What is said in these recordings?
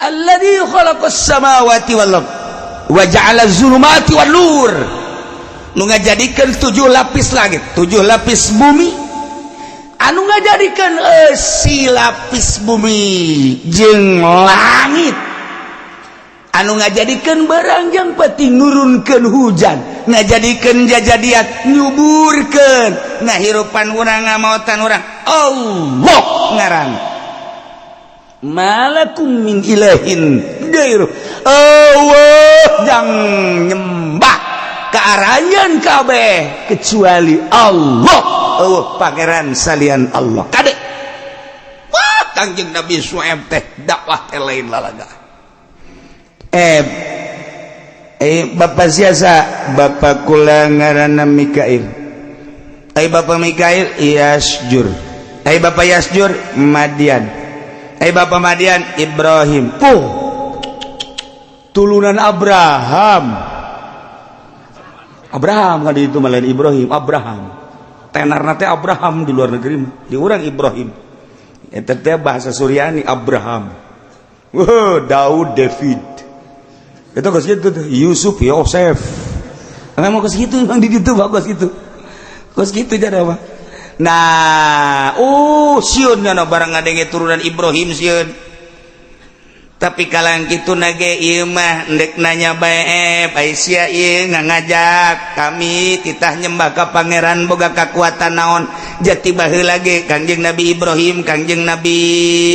alladzi khalaqas samawati wal ard wa ja'ala zulumati wan nur, nu ngajadikeun 7 lapis langit 7 lapis bumi, anu ngajadikeun si lapis bumi jeung langit, anu ngajadikeun barang yang penting nurunkeun hujan, ngajadikeun jajadian nyuburkeun ngahirupan urang ngamaotan urang Allah ngaran. Malakum min ilahin gairu, Allah yang nyembah kearayan kabeh kecuali Allah. Pangeran salian Allah kade. Wah, Kangjeng Nabi Syuaib teh dakwah teh lain lalaga. Bapak siasa, bapak kula ngaranna Mikail. Bapak Mikail Yasjur. Bapak Yasjur Madian. Bapak Madian Ibrahim. Tulunan Abraham. Abraham kan itu malah Ibrahim. Abraham. Tenarna teh Abraham di luar negeri, di urang Ibrahim. Eta teh bahasa Suryani Abraham. Daud David. Itu kos gitu tuh. Yusuf Yosef. Emang kos gitu emang di situ bagus gitu. Kos gitu jadi apa? Nah, sieun nya barang ngadenge turunan Ibrahim sieun. Tapi kalang kitu nage ieu mah endek nanya bae Aisyah ieu ngajak kami titah nyembah ka pangeran boga kakuatan naon. Jati baheula ge Kangjeng Nabi Ibrahim, Kangjeng Nabi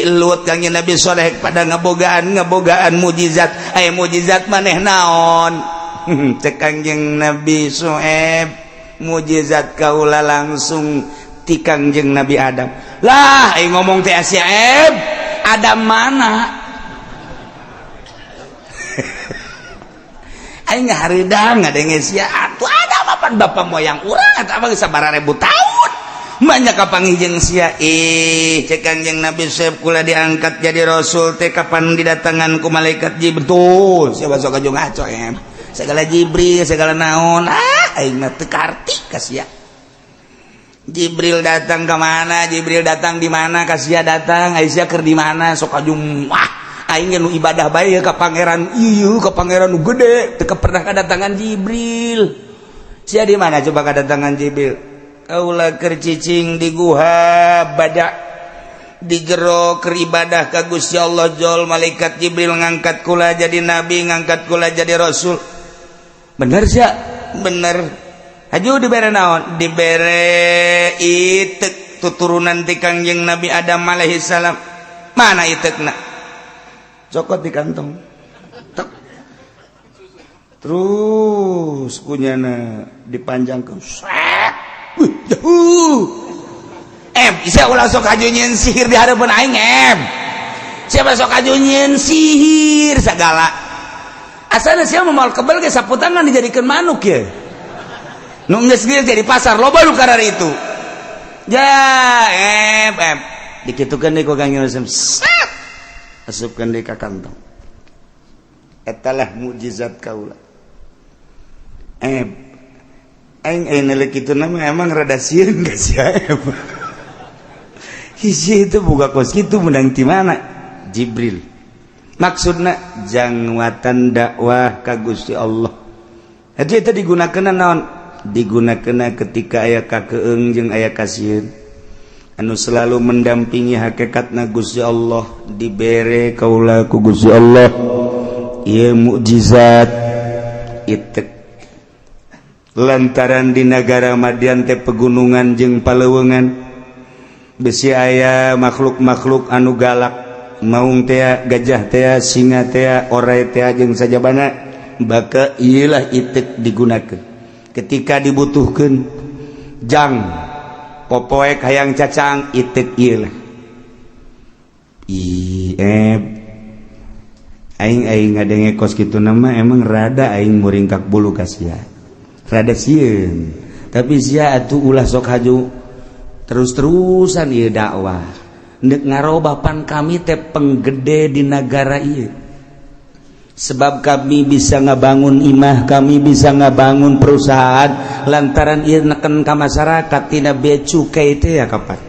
Lut, Kangjeng Nabi Saleh pada ngabogaan mukjizat. Aya mukjizat maneh naon? Cek Kangjeng Nabi Syuaib, mukjizat kaula langsung ti Kangjeng Nabi Adam. Lah, ngomong teh Syuaib, Adam mana? Aing ngahareudang ngadenge sia atuh Adam apaan bapak moyang urang eta mah sabaraha ribu tahun. Banyak kapanggih jeung sia cek Kangjeng Nabi Syuaib kula diangkat jadi rasul teh kapan didatangan ku malaikat Jibril. Sia basa ka jeung ngaco segala Jibril segala naon aing mah teu karti ka sia. Jibril datang ke mana? Jibril datang di mana? Kasia datang. Aisyah keur di mana? Sok ajung aing nu ibadah bae ka pangeran ieu, ka pangeran nu gede, teu pernah kadatangan Jibril. Sia di mana coba kadatangan Jibril? Kaula keur cicing di guha badak di jero keur ibadah ka Gusti Allah jol malaikat Jibril ngangkat kula jadi nabi, ngangkat kula jadi rasul. Bener sia? Bener. Haju dibere naon? Dibere itek tuturunan ti Kangjeng Nabi Adam alaihi salam. Mana itekna? Cokot di kantong. Tek. Terus kunyana dipanjangkeun. Bisa ulah sok aju nyeun sihir di hareupeun aing siapa sok aju nyeun sihir sagala. Asana sia moal kebel ge saputangan dijadikeun manuk ya. Nu geus jadi pasar loba nu karar itu. Ya, dikitukeun deui ku Kang Yusuf. Asupkeun deui ka kantong. Etalah mukjizat kaula. Aing neuleuh kituna mah emang rada sieun geus sia. Hiji itu buka kos kitu menang ti mana? Jibril. Maksudna jangwatan dakwah ka Gusti Allah. Eta digunakeun naon? Digunakeun ketika aya kakeung jeung aya kasieun anu selalu mendampingi hakikatna Gusti Allah dibere kaula ku Gusti Allah ieu mukjizat itek lantaran di negara Madian teh pegunungan jeung paleuweungan besi aya makhluk-makhluk anu galak maung teh gajah teh singa teh ore teh jeung sajabana baka ieulah itek digunakeun ketika dibutuhkan jang popoek hayang cacang itek ieu lah aing ngadenge kos kitu nama emang rada aing muringkak bulu ka sia rada sieun tapi sia atuh ulah sok haju terus-terusan ieu dakwah neuk ngarobapan kami teh penggede di negara ieu. Sebab kami bisa ngabangun imah, kami bisa ngabangun perusahaan lantaran ieu neken ka masyarakat tina bea cukai teh ya kapan.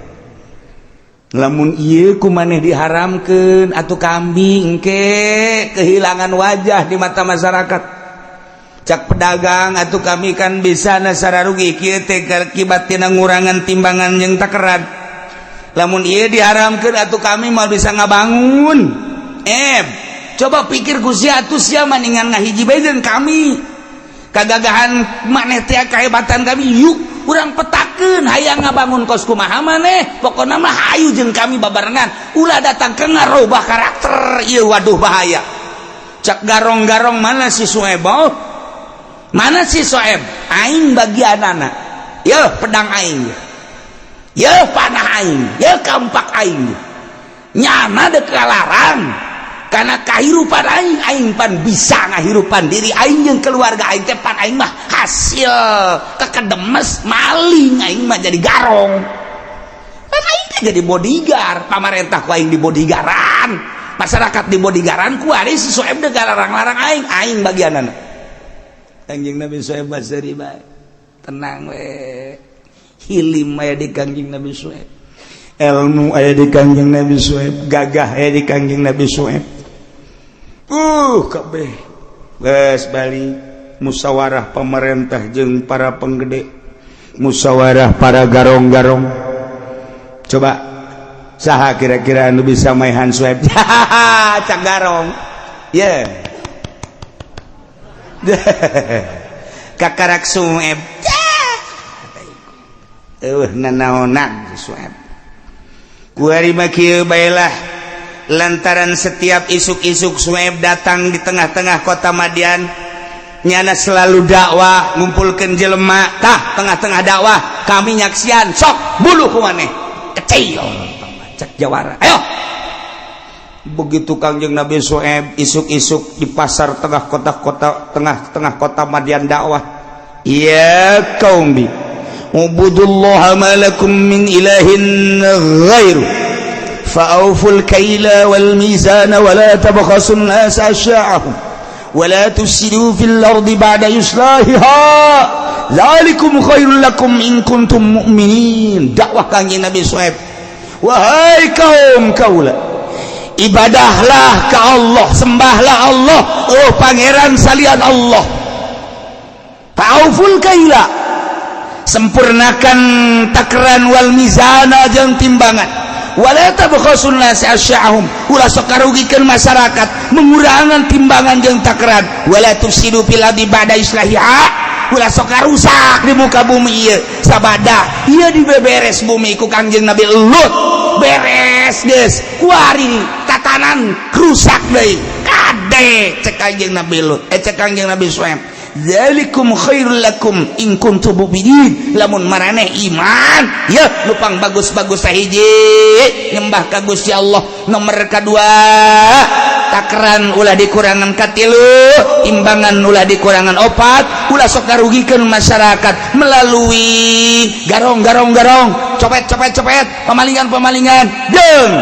lamun ieu ku maneh diharamkeun atuh kambing engke kehilangan wajah di mata masyarakat. Cak pedagang atuh kami kan bisa nasara rugi kieu teh akibat tina ngurangan timbangan jeung takeran. Lamun ieu diharamkeun atuh kami mal bisa ngabangun. Coba pikir Gusti atuh sia maningan ngahiji bae jeung kami. Kagagahan maneh teh kahebatan kami yuk urang petakeun hayang ngabangun kos kumaha maneh pokona mah hayu jeung kami babarengan ulah datang ke ngarobah karakter ieu waduh bahaya. Cak garong-garong mana si Sueb? Mana si Sueb? Aing bagianana ye pedang aing ye panah aing ye kampak aing nyana dek kalarang karena kahirupan aing pan bisa ngahirupan diri aing jeung keluarga aing teh pan aing mah hasil kekedemes maling aing mah jadi garong pan aing teh jadi bodyguard pamarentah ku aing di bodyguardan masyarakat di bodyguardan ku ari si Soeb deh larang-larang aing bagianana Kangjeng Nabi Soeb Basri bae tenang we hilim aya di Kangjeng Nabi Soeb ilmu aya di Kangjeng Nabi Soeb gagah aya di Kangjeng Nabi Soeb kabeh geus bali musyawarah pemerintah jeung para penggede musyawarah para garong-garong coba saha kira-kira anu bisa maehan Sueb cak garong ye kakarak Sueb nanaonan Sueb kuari mah kieu baelah lantaran setiap isuk-isuk Sueb datang di tengah-tengah kota Madian nyana selalu dakwah ngumpulkeun jelema tah tengah-tengah dakwah kami nyaksian sok buluh ku maneh kecil cek jawara ayo begitu Kangjeng Nabi Sueb isuk-isuk di pasar tengah-tengah kota Madian dakwah ya qaumi ubudullaha ma lakum min ilahin ghairu فأوفوا الكيل والميزان ولا تبخسوا الناس أشياءهم ولا تفسدوا في الأرض بعد إصلاحها ذلكم خير لكم إن كنتم مؤمنين dakwah Kangjeng Nabi Sueb wahai kaum kaula ibadahlah ke Allah sembahlah Allah pangeran salian Allah fa'auful kaila sempurnakan takaran wal mizana jeung timbangan wala tabkhasun nas asya'ahum ulah sok karugikeun masyarakat mengurangan timbangan jeung takaran wala tufsidu fil ardi ba'da islahiha ulah sok karusak di muka bumi ieu sabada ieu dibeberes bumi ku Kangjeng Nabi Lut beres geus kuari tatanan rusak deui kade cek Kangjeng Nabi Lut cek Kangjeng Nabi Sueb dzalikum khairul lakum in kuntum mu'minin lamun maraneh iman ya lupang bagus-bagus sahiji nyembah ka Gusti Allah nomor kadua takaran ulah dikurangan katilu timbangan ulah dikurangan opat ulah sok karugikeun masyarakat melalui garong copet pamalingan jeung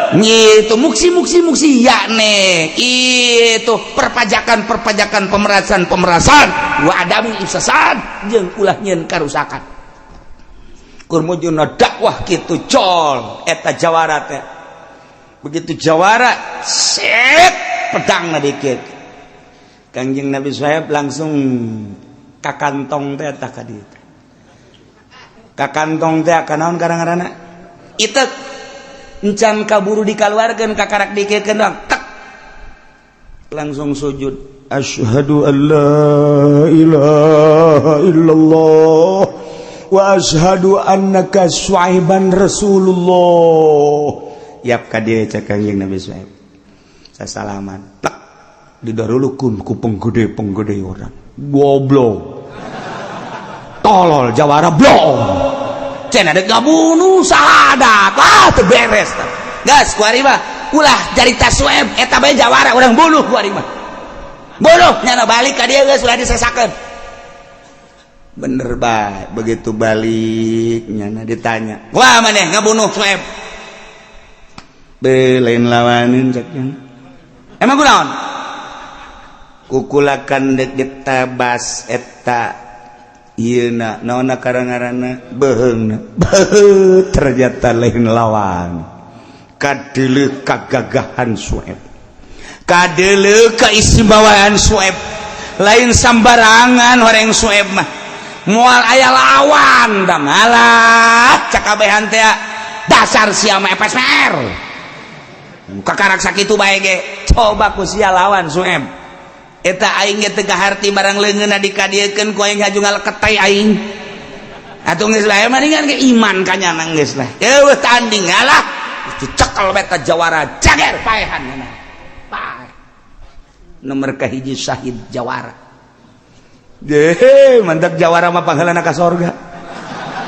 itu muksi yakne itu perpajakan pemerasan wa adami ifsad jeung ulah nyeun karusakan kurmujuna dakwah kitu col eta jawara teh begitu jawara set pedangna dikit Kangjeng Nabi Sueb langsung ka kantong teh eta ka dieu ka kantong teh kanaon karang-karana itek encan kaburu dikaluarkeun kakarak dikekeun doang tek langsung sujud asyhadu an la ilaha illallah wa asyhadu annaka Suaiban Rasulullah yap ka dieu cek Kangjeng Nabi Sueb sasalaman tek didarulukeun ku penggede orang goblok tolol jawara blong cenah dek ngabunuh sahadat teu beres gas kuari mah ulah jarita Sueb eta bae jawara urang bunuh kuari mah bunuh nyana balik ka dieu geus ulah disesakeun bener bae begitu balik nyana ditanya kumaha maneh ngabunuh Sueb be lain lawanin cek emang kunaon kukulakan dek ditabas eta ternyata lain lawan kadele kagagahan Sueb kadele keistimewaan Sueb lain sambarangan orang Sueb mah moal aya lawan da malah cakabehan teh dasar sia mah FSR kakarak sakitu bae ge coba ku sia lawan Sueb eta aing ge teu harti barang leungeunna dikadiekeun ku aing hajungal ketay aing atuh geus bae mendingan ge iman kanyana geus lah eueuh tanding ngalah cekel beta jawara jager paehan cenah pae nomor kahiji syahid jawara deh mantap jawara mah pangheulana ka sorga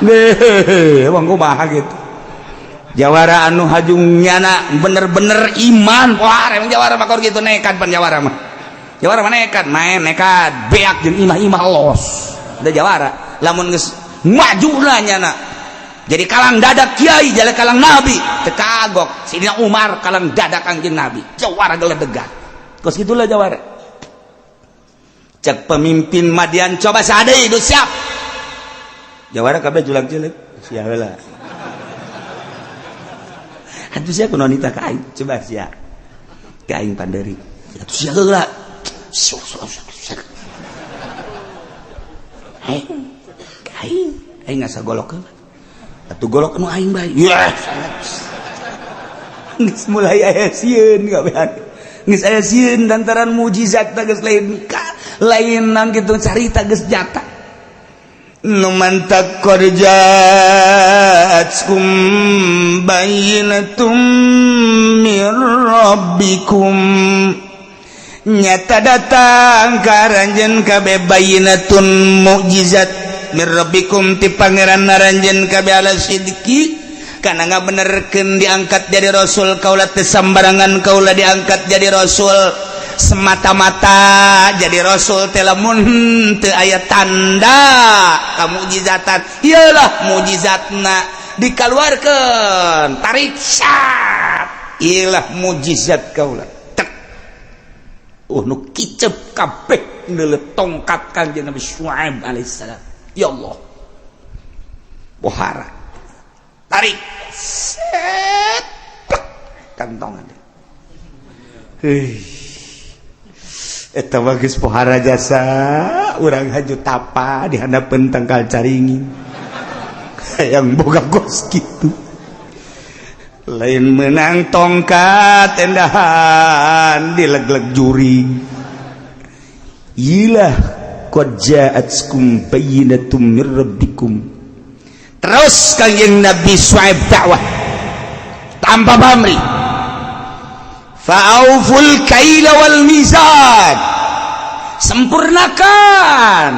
deh emang kumaha gitu jawara anu hajung nyana bener-bener iman poar emang jawara mah kor gitu nekat pan jawara mah nekat main nekat beak jeung imah-imah los da jawara lamun geus majuna nyana jadi kalang dadak kiai jale kalang nabi teu kagok Sidina Umar kalang dadak anjeun nabi jawara geledegan kos gitulah jawara cek pemimpin Madian coba sadeu itu siap jawara kabeh julang cilik sia heula atuh sia kunaon nita ka aing coba sia ka aing panderi atuh sia heula aing ngasa golok heula atuh golok nu aing bae geus mulai aya sieun kabehan geus aya sieun lantaran mujizat geus lain nang kitu carita geus jata nu mantak qarja'atkum bayyinatum mir rabbikum nyata datang karanjeun kabeh bayyinatun mukjizat mir rabbikum ti pangeran naranjeun kabeh ala sidqi kana ngabenerkeun diangkat jadi rasul kaula teu sambarangan kaula diangkat jadi rasul semata-mata jadi rasul teh lamun teu aya tanda kamukjizatan iyalah mukjizatna dikaluarkeun tarik syat iyalah mukjizat kaula tek nu kicep kabeh neuleut tongkat Kanjeng Nabi Syuaib alaihissalam ya Allah pohara tarik set kantongan eta mah geus pohara jasa urang haju tapa di handapeun tangkal caringin hayang boga gos kitu lain menang tongkat endahan dilegleg juri ilah qad ja'atkum bayyinatum mir rabbikum terus Kanjeng Nabi Syuaib dakwah tanpa pamrih fa'auful kaila wal mizan sempurnakan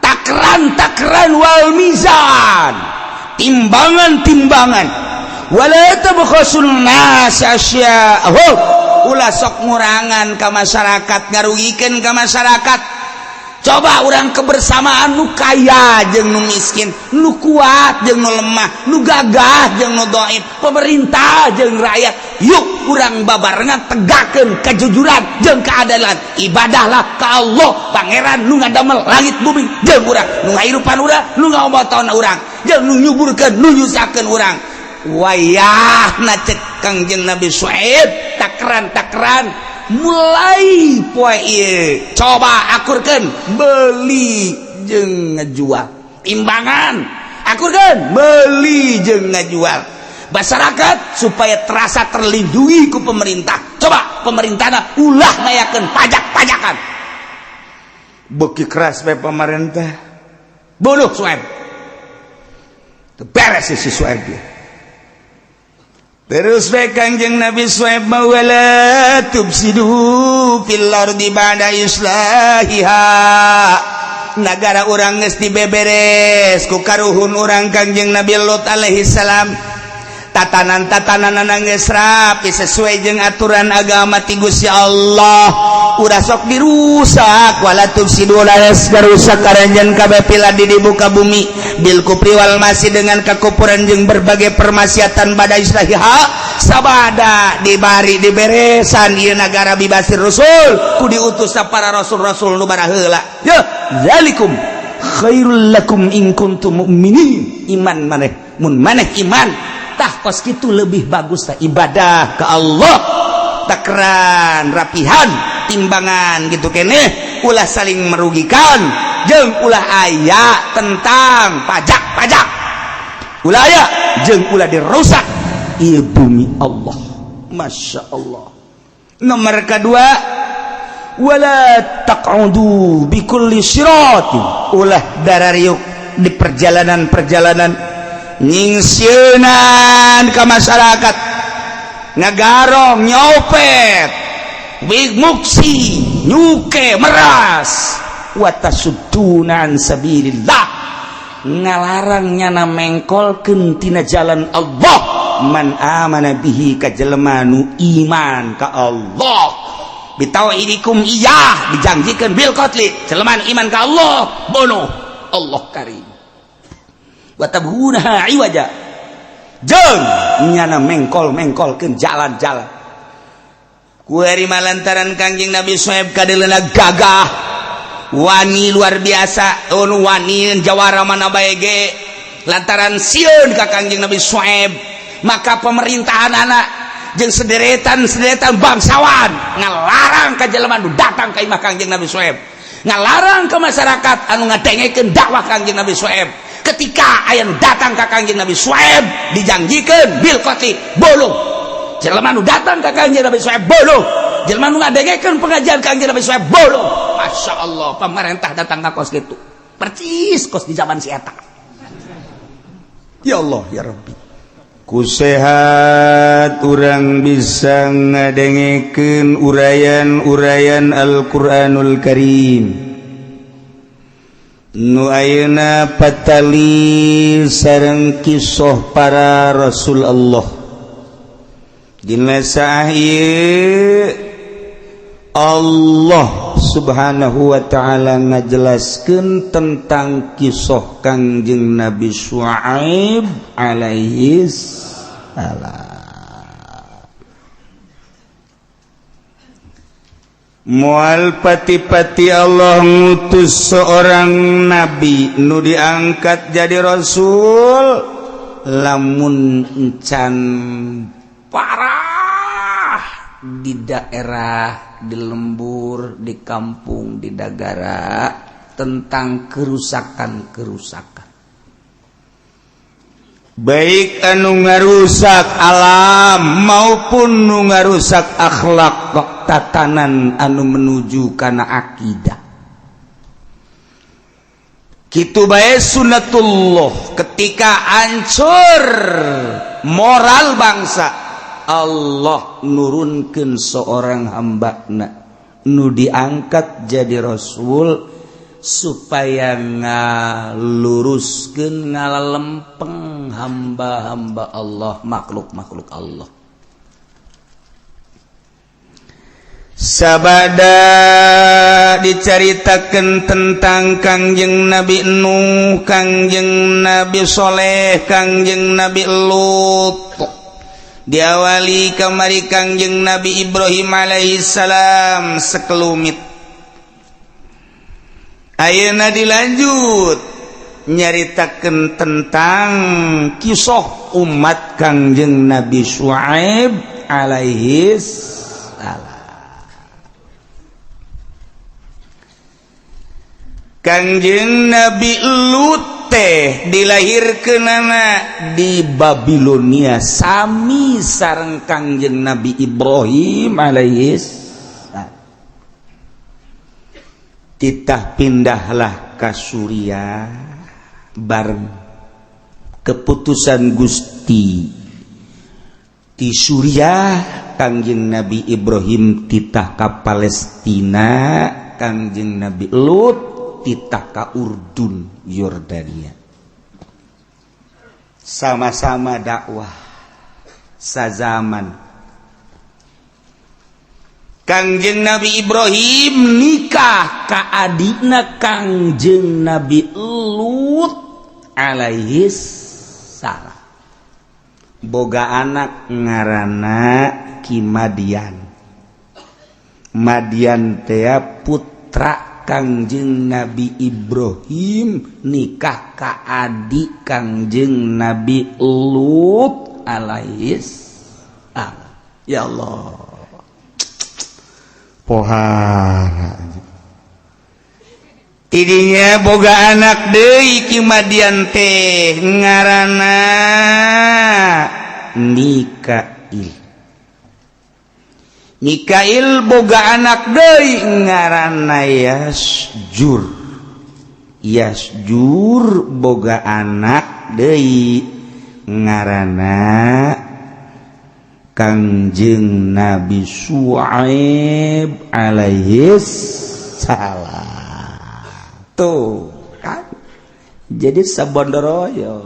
takran wal mizan timbangan wala tabkhasul nas asya'ahum ulah sok ngurangan ka masyarakat ngarugikeun ka masyarakat coba urang kebersamaan nu kaya jeung nu miskin nu kuat jeung nu lemah nu gagah jeung nu dhaif pemerintah jeung rakyat yuk urang babarengan tegakeun kejujuran jeung keadilan ibadahlah ka Allah pangeran nu ngadamel langit bumi jeung urang nu ngahirupan urang nu ngaomotoan urang jeung nu nyuburkeun nu nyusakeun urang wayahna cek Kangjeng Nabi Syuaib takran mulai poe ieu coba akurkeun beli jeung ngajual timbangan akurkeun beli jeung ngajual masyarakat supaya terasa terlindungi ku pemerintah coba pemerintahna ulah ngayakeun pajak-pajakan beuki keras bae pemerintah bodoh Syuaib teu beres si Syuaib dia. Terus bae Kanjeng Nabi Syuaib wala tufsidu fil ardi ba'da islahiha nagara urang geus dibeberes ku karuhun urang Kanjeng Nabi Lut alaihi salam tatanan-tatananna geus rapi sesuai jeung aturan agama ti Gusti Allah udah sok dirusak wala tufsidu laras garusak karanjeun kabeh piladi di muka bumi bil kufri wal masih dengan kekufuran jeung berbagai permaksiatan bada islahiha sabada dibari diberesan ieu nagara bibasir rasul ku diutus para rasul-rasul nu bara heula ya zalikum khairul lakum in kuntum mu'minin. Iman maneh mun maneh iman tah kos kitu lebih bagus tah ibadah ka Allah takran rapihan timbangan gitu keneh ulah saling merugikan jeung ulah aya tentang pajak ulah aya jeung ulah dirusak ieu bumi Allah. Masya Allah. Nomor kedua, wala taq'udu bikulli siratin, ulah darariuk di perjalanan nyingsieunan ka masyarakat ngagarong nyopet big muksi nyuke meras watasuddunan sabilillah ngalarang nyana mengkolkeun tina jalan Allah man amana bihi ka jelema nu iman ka Allah bitauhidikum iyah dijanjikeun bil qatli jelema iman ka Allah bono Allah karim wa tabghuna iwaja jeung nyana mengkolkeun jalan-jalan kuari malantaran Kangjeng Nabi Shuaib kadeleuna gagah wani luar biasa wani jawara mana bae ge lantaran sieun ka Kangjeng Nabi Shuaib maka pemerintahan anak jeung sederetan bangsawan ngalarang ka jelema nu datang ka imah Kangjeng Nabi Shuaib ngalarang ke masyarakat anu ngadengekeun dakwah Kangjeng Nabi Shuaib ketika aya nu datang ka Kangjeng Nabi Shuaib dijanjikeun bil qatli boluh jelema nu datang ka Kangjeng Nabi Shuaib boluh jelema nu ngadengekeun pengajian Kangjeng Nabi Shuaib boluh. Masya Allah pemerintah datang ka kos gitu percis kos di zaman si eta. Ya Allah ya Rabbi kusehat urang bisa ngadengekeun urayan Al-Qur'anul Karim nu ayeuna patali sareng kisah para Rasul Allah dina saah ieu Allah subhanahu wa ta'ala ngajelaskeun tentang kisah Kangjeng Nabi Shuaib alaihi salam. Moal pati-pati Allah ngutus seorang nabi nu diangkat jadi rasul lamun encan parah di daerah di lembur, di kampung, di dagara tentang kerusakan baik anu ngarusak alam maupun nu ngarusak akhlak tatanan anu menuju kana akidah kitu bae sunnatullah ketika hancur moral bangsa Allah nurunkeun seorang hambana nu diangkat jadi rasul supaya ngaluruskeun ngalalempeng hamba-hamba Allah makhluk-makhluk Allah sabada dicaritakeun tentang Kangjeng Nabi Nuh Kangjeng Nabi Soleh Kangjeng Nabi Lut diawali kamari Kangjeng Nabi Ibrahim alaihissalam sekelumit ayeuna dilanjut nyaritakeun tentang kisah umat Kangjeng Nabi Shuaib alaihissalam. Kangjeng Nabi Lut dilahirkeunana di Babilonia sami sareng Kangjeng Nabi Ibrahim alaihissalam. Titah pindahlah ka Suriah bareng keputusan Gusti di Suriah Kangjeng Nabi Ibrahim titah ka Palestina Kangjeng Nabi Lut titah ka Urdun Yordania sama-sama dakwah sazaman. Kangjeng Nabi Ibrahim nikah ka adina Kangjeng Nabi Lut alaihis salam boga anak ngaranna Ki Madian. Madian teh putra Kangjeng Nabi Ibrahim nikah ka adik Kangjeng Nabi Lut alaihis ya Allah pohara tidinya boga anak deui ki Madian teh ngaranna Mikail boga anak deui ngaranna Yasjur boga anak deui ngaranna Kangjeng Nabi Syuaib alaihis salam tuh kan jadi sabondoroyo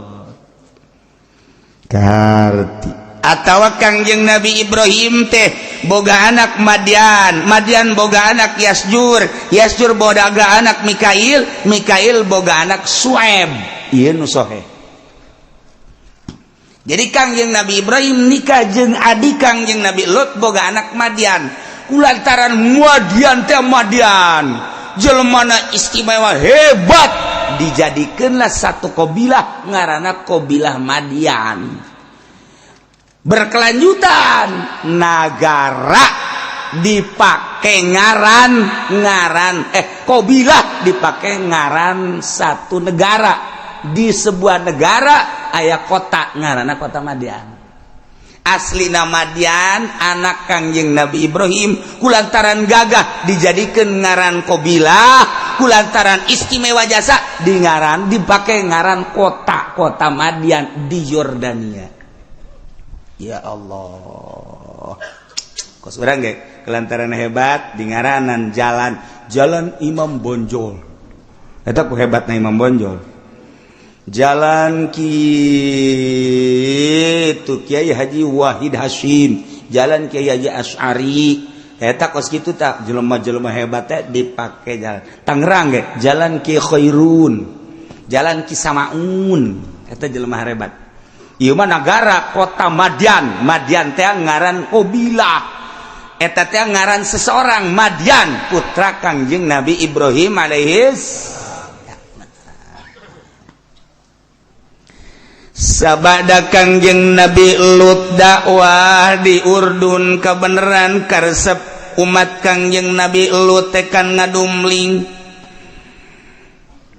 karti atawa Kangjeng Nabi Ibrahim teh boga anak Madian boga anak Yasjur boga anak Mikail boga anak Suaib ieu nu sohe jadi Kangjeng Nabi Ibrahim nikah jeung adik Kangjeng Nabi Lut boga anak Madian kulantaran Madian teh jelmana istimewa hebat dijadikeunlah satu qabilah ngaranna qabilah Madian berkelanjutan negara dipakai ngaran qabilah dipakai ngaran satu negara di sebuah negara aya kota ngaranna kota Madian aslina Madian anak Kangjeng Nabi Ibrahim kulantaran gagah dijadikeun ngaran qabilah kulantaran istimewa jasa di ngaran dipakai ngaran kota Madian di Yordania. Ya Allah kos urang ge kelantaran hebat di ngaranan jalan Imam Bonjol eta ku hebatna Imam Bonjol jalan kitu Kiai Haji Wahid Hasyim jalan Kiai Haji Asy'ari eta kos kitu tak jelema-jelema hebat teh dipake jalan Tangerang ge jalan Ki Khairun jalan Ki Samaun eta jelema hebat ieu mah negara kota Madian teh ngaran qabilah eta teh ngaran seseorang Madian putra Kangjeng Nabi Ibrahim alaihis sabada Kangjeng Nabi Lut dakwah di Urdun kabeneran karesep umat Kangjeng Nabi Lut tekan ngadumling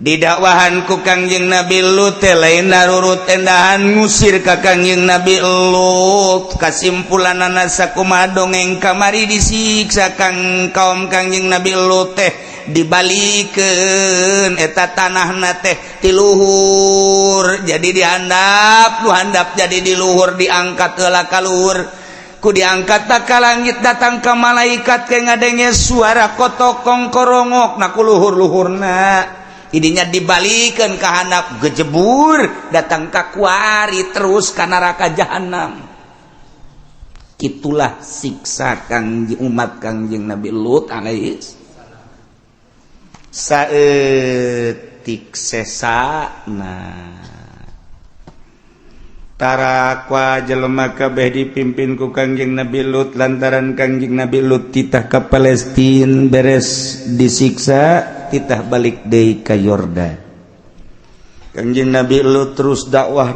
didakwahan ku Kangjeng Nabi Lut lain narurut endahan ngusir ka Kangjeng Nabi Lut kasimpulanana sakumaha dongeng kamari disiksa kaum Kangjeng Nabi Lut teh dibalikeun eta tanahna teh ti luhur jadi dihandap jadi di luhur diangkat heula ka luhur ku diangkat ka langit datang ka malaikat ke ngadenge suara kotokong korongok na ku luhur-luhurna idinya dibalikeun ka handap gejebur datang ka kuari terus ka neraka jahanam kitulah siksa umat Kangjeng Nabi Lut alaihis saeutik sesana tarakwa jelema kabeh dipimpin ku Kangjeng Nabi Lut lantaran Kangjeng Nabi Lut titah ka Palestina beres disiksa titah balik deui ka Yordan Kangjeng Nabi Lut terus dakwah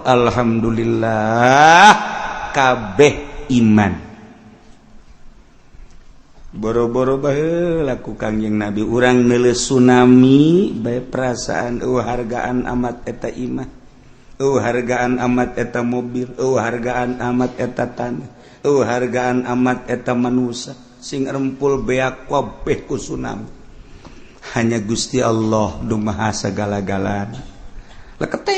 alhamdulillah kabeh iman boro-boro baheula ku Kangjeng Nabi urang neuleus tsunami bae perasaan hargaan amat eta imah hargaan amat eta mobil hargaan amat eta tanah hargaan amat eta manusia sing rempul beak kabeh ku tsunami hanya Gusti Allah nu maha sagala-galana lekete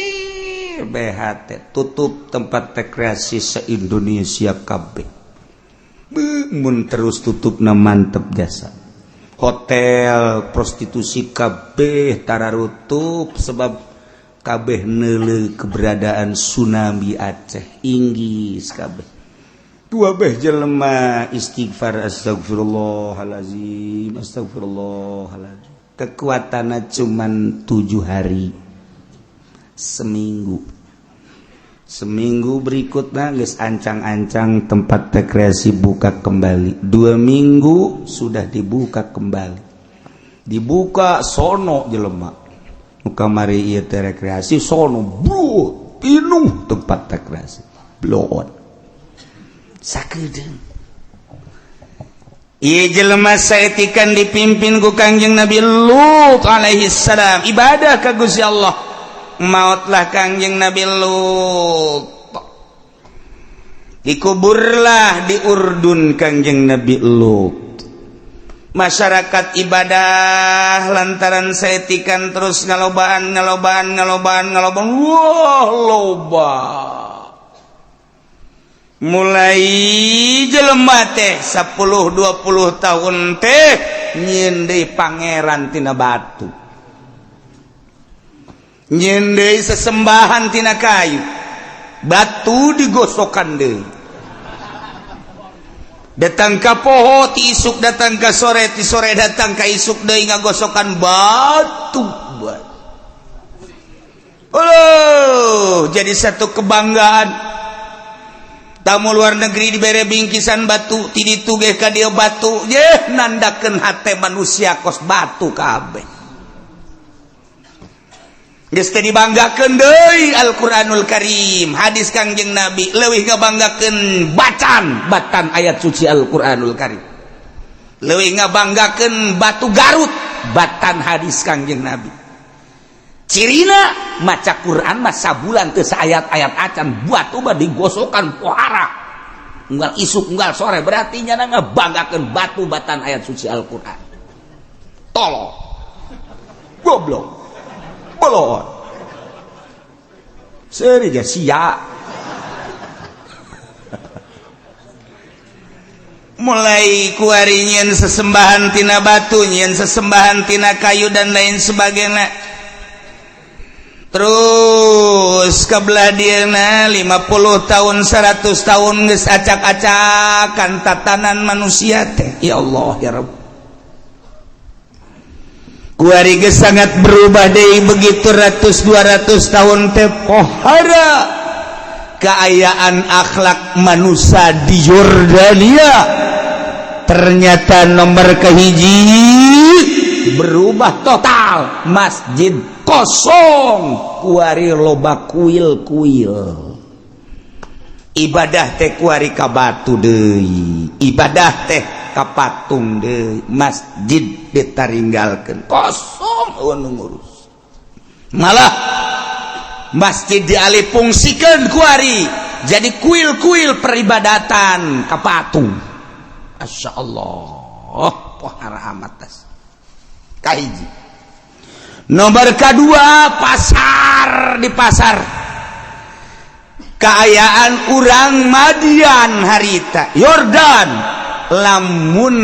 BHT tutup tempat rekreasi se-Indonesia kabeh mun terus tutupna mantep jasa hotel prostitusi kabeh tararutup sebab kabeh neuleuh keberadaan tsunami Aceh inggis kabeh dua beh jelema istighfar astagfirullahalazim kekuatanna cuman 7 hari seminggu berikutnya geus ancang-ancang tempat rekreasi buka kembali 2 minggu sudah dibuka kembali dibuka sono jelema nu kamari ieu teh rekreasi sono bro pinuh tempat rekreasi blow on sakedeung ieu jelema saetikan dipimpin ku Kangjeng Nabi Lut alaihi salam ibadah ka Gusti Allah mautlah Kangjeng Nabi Lut dikuburlah di Urdun Kangjeng Nabi Lut masyarakat ibadah lantaran saetikan terus ngalobaan wah loba mulai jelema teh 10-20 tahun teh nyieun deui pangeran tina batu nyieun deui sesembahan tina kayu batu digosokan deui datang ka poho ti isuk datang ka sore ti sore datang ka isuk deui ngagosokan batu jadi satu kebanggaan tamu luar negeri dibere bingkisan batu ti ditu ge ka dieu batu ye nandakeun hate manusia kos batu kabeh geus teh dibanggakeun deui Al-Qur'anul Karim hadis Kangjeng Nabi leuwih ngabanggakeun batan ayat suci Al-Qur'anul Karim leuwih ngabanggakeun batu Garut batan hadis Kangjeng Nabi cirina maca Quran mah sabulan teu saayat-ayat acan batu mah digosokan pohara unggal isuk unggal sore berarti nya ngabanggakeun batu batan ayat suci Al-Qur'an tolong goblok bolon seri ga sia mulai kuari nyieun sesembahan tina batu nyieun sesembahan tina kayu dan lain sebagainya terus kabelah dieuna 50 tahun 100 tahun geus acak-acakan tatanan manusia teh ya Allah ya Rabb kuari geus sangat berubah deui begitu 100-200 tahun teh pohara keayaan akhlak manusia di Yordania ternyata nomor kahiji berubah total masjid kosong kuari loba kuil ibadah teh kuari ka batu deui ibadah teh patung de masjid ditaringgalkeun kosong anu ngurus malah masjid dialih fungsikeun kuari jadi kuil-kuil peribadatan ka patung masyaallah pohara amat tas kahiji nomor kedua pasar di pasar keayaan urang Madian harita Yordan lamun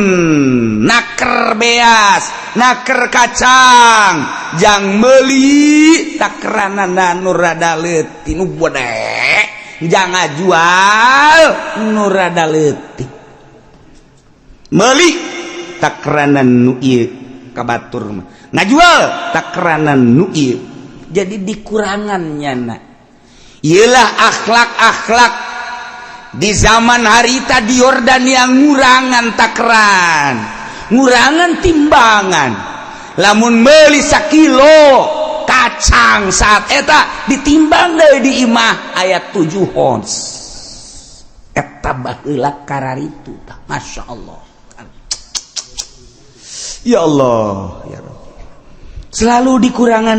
naker beas naker kacang jang meuli takeranana nu rada leutik nu bodek jang ngajual nu rada leutik meuli takeranan nu ieu ka batur mah ngajual takeranan nu ieu jadi dikurangannya na ieulah akhlak-akhlak di zaman harita di Yordania ngurangan takeran ngurangan timbangan lamun meuli 1 kilo kacang saat eta ditimbang deui di imah aya 7 ons eta baheula kararitu tah masyaallah ya Allah ya Rabbi selalu dikurangan